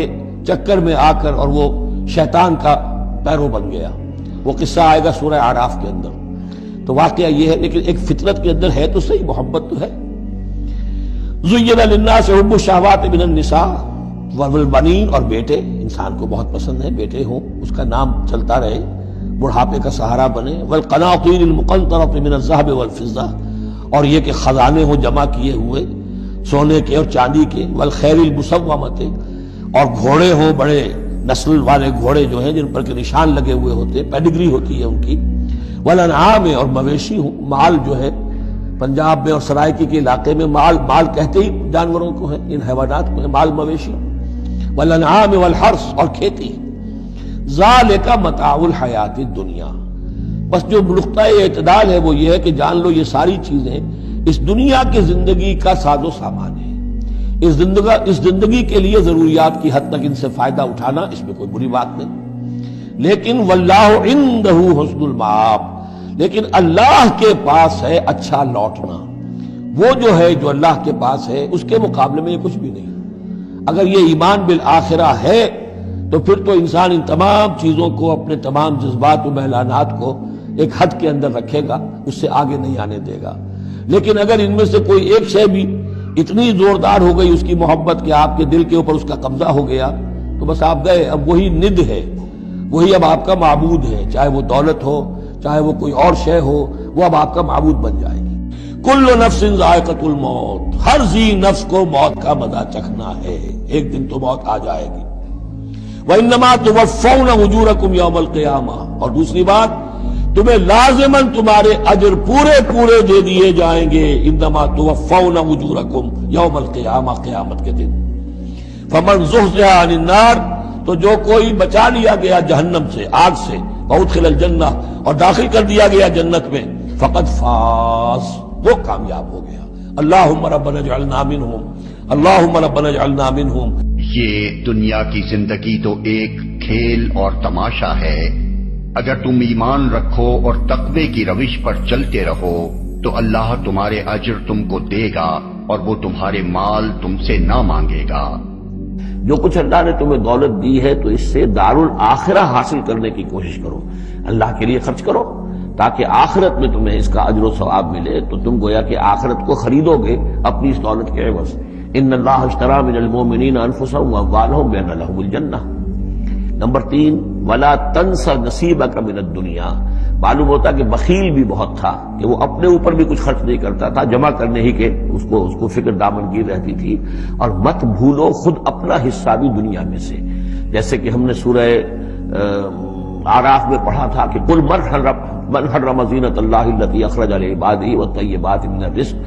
چکر میں آ کر اور وہ شیطان کا پیرو بن گیا، وہ قصہ آئے گا سورہ اعراف کے اندر۔ تو واقعہ یہ ہے، لیکن ایک فطرت کے اندر ہے تو صحیح، محبت تو ہے۔ زین للناس حب الشہوات من النساء والبنین، اور بیٹے انسان کو بہت پسند ہے، بیٹے ہوں، اس کا نام چلتا رہے، بڑھاپے کا سہارا بنے۔ والقناطیر المقنطرۃ من الذهب والفضہ، اور یہ کہ خزانے ہوں جمع کیے ہوئے سونے کے اور چاندی کے۔ والخیل المسومۃ، اور گھوڑے ہوں بڑے نسل والے گھوڑے جو ہیں جن پر کے نشان لگے ہوئے ہوتے، پیڈگری ہوتی ہے ان کی۔ والانعام، اور مویشی ہوں، مال جو ہے پنجاب میں اور سرائکی کے علاقے میں مال کہتے ہی جانوروں کو ہے، ان حیوانات کو ہے مال مویشی۔ والانعام والحرث، اور کھیتی۔ ذالک متاع الحیات الدنیا، بس جو نقطہ اعتدال ہے وہ یہ ہے کہ جان لو یہ ساری چیزیں اس دنیا کی زندگی کا ساز و سامان ہے۔ اس زندگی کے لیے ضروریات کی حد تک ان سے فائدہ اٹھانا، اس میں کوئی بری بات نہیں، لیکن واللہ عندہ حسن المآب، لیکن اللہ کے پاس ہے اچھا لوٹنا۔ وہ جو ہے جو اللہ کے پاس ہے اس کے مقابلے میں یہ کچھ بھی نہیں۔ اگر یہ ایمان بالآخرہ ہے تو پھر تو انسان ان تمام چیزوں کو، اپنے تمام جذبات و میلانات کو ایک حد کے اندر رکھے گا، اس سے آگے نہیں آنے دے گا۔ لیکن اگر ان میں سے کوئی ایک شے بھی اتنی زوردار ہو گئی اس کی محبت کہ آپ کے دل کے اوپر اس کا قبضہ ہو گیا، تو بس آپ گئے، اب وہی ند ہے، وہی اب آپ کا معبود ہے، چاہے وہ دولت ہو، چاہے وہ کوئی اور شے ہو، وہ اب آپ کا معبود بن جائے گی۔ کل نفس ذائقۃ الموت، ہر ذی نفس کو موت کا مزہ چکھنا ہے، ایک دن تو موت آ جائے گی۔ وَإِنَّمَا تُوَفَّوْنَ أُجُورَكُمْ يَوْمَ الْقِيَامَةِ، اور دوسری بات، تمہیں لازماً تمہارے اجر پورے دے دیے جائیں گے۔ انما توفون اجورکم یوم القیامہ، قیامت کے دن۔ فمن زحزح عن النار، تو جو کوئی بچا لیا گیا جہنم سے، آگ سے، وادخل الجنہ، اور داخل کر دیا گیا جنت میں، فقد فاز، وہ کامیاب ہو گیا۔ اللہم ربنا اجعلنا منہم، اللہم ربنا اجعلنا منہم۔ یہ دنیا کی زندگی تو ایک کھیل اور تماشا ہے۔ اگر تم ایمان رکھو اور تقوی کی روش پر چلتے رہو تو اللہ تمہارے اجر تم کو دے گا، اور وہ تمہارے مال تم سے نہ مانگے گا۔ جو کچھ اللہ نے تمہیں دولت دی ہے تو اس سے دارالآخرہ حاصل کرنے کی کوشش کرو، اللہ کے لیے خرچ کرو تاکہ آخرت میں تمہیں اس کا اجر و ثواب ملے۔ تو تم گویا کہ آخرت کو خریدو گے اپنی اس دولت کے عوض۔ ان اللہ اشتری من المؤمنین انفسهم واموالهم بان لهم الجنہ۔ نمبر 3، ولا تنس نصیبک من الدنیا، معلوم ہوتا کہ بخیل بھی بہت تھا کہ وہ اپنے اوپر بھی کچھ خرچ نہیں کرتا تھا، جمع کرنے ہی کے اس کو فکر دامنگیر رہتی تھی۔ اور مت بھولو خود اپنا حصہ بھی دنیا میں سے، جیسے کہ ہم نے سورہ اعراف میں پڑھا تھا کہ قل من حرم زینۃ اللہ التی اخرج لعبادہ والطیبات من الرزق،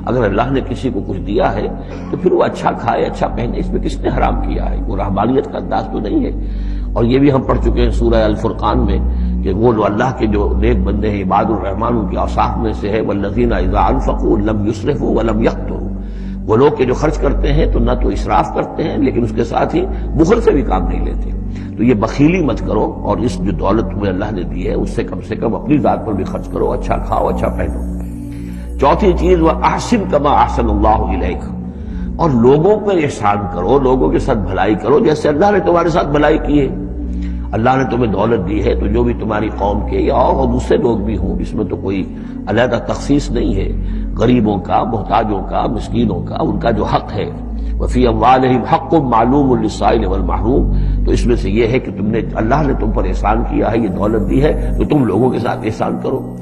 اگر اللہ نے کسی کو کچھ دیا ہے تو پھر وہ اچھا کھائے، اچھا پہنے، اس میں کس نے حرام کیا ہے؟ وہ رہبانیت کا انداز تو نہیں ہے۔ اور یہ بھی ہم پڑھ چکے ہیں سورہ الفرقان میں کہ وہ اللہ کے جو نیک بندے ہیں عباد الرحمن، ان کے اوصاف میں سے ہے والذین اذا انفقوا لم یسرفوا ولم یقتروا، وہ لوگ کہ جو خرچ کرتے ہیں تو نہ تو اسراف کرتے ہیں لیکن اس کے ساتھ ہی بخل سے بھی کام نہیں لیتے۔ تو یہ بخیلی مت کرو، اور اس جو دولت تمہیں اللہ نے دی ہے اس سے کم اپنی ذات پر بھی خرچ کرو، اچھا کھاؤ، اچھا پہنو۔ چوتھی چیز، وَأَحْسِن كَمَا أَحْسَنَ اللَّهُ إِلَيْكَ، اور لوگوں پر احسان کرو، لوگوں کے ساتھ بھلائی کرو جیسے اللہ نے تمہارے ساتھ بھلائی کی ہے۔ اللہ نے تمہیں دولت دی ہے تو جو بھی تمہاری قوم کے یا اور دوسرے لوگ بھی ہوں، اس میں تو کوئی علیحدہ تخصیص نہیں ہے، غریبوں کا، محتاجوں کا، مسکینوں کا، ان کا جو حق ہے وفی اموالہم حق معلوم للسائل والمحروم، تو اس میں سے یہ ہے کہ تم نے اللہ نے تم پر احسان کیا ہے، یہ دولت دی ہے تو تم لوگوں کے ساتھ احسان کرو۔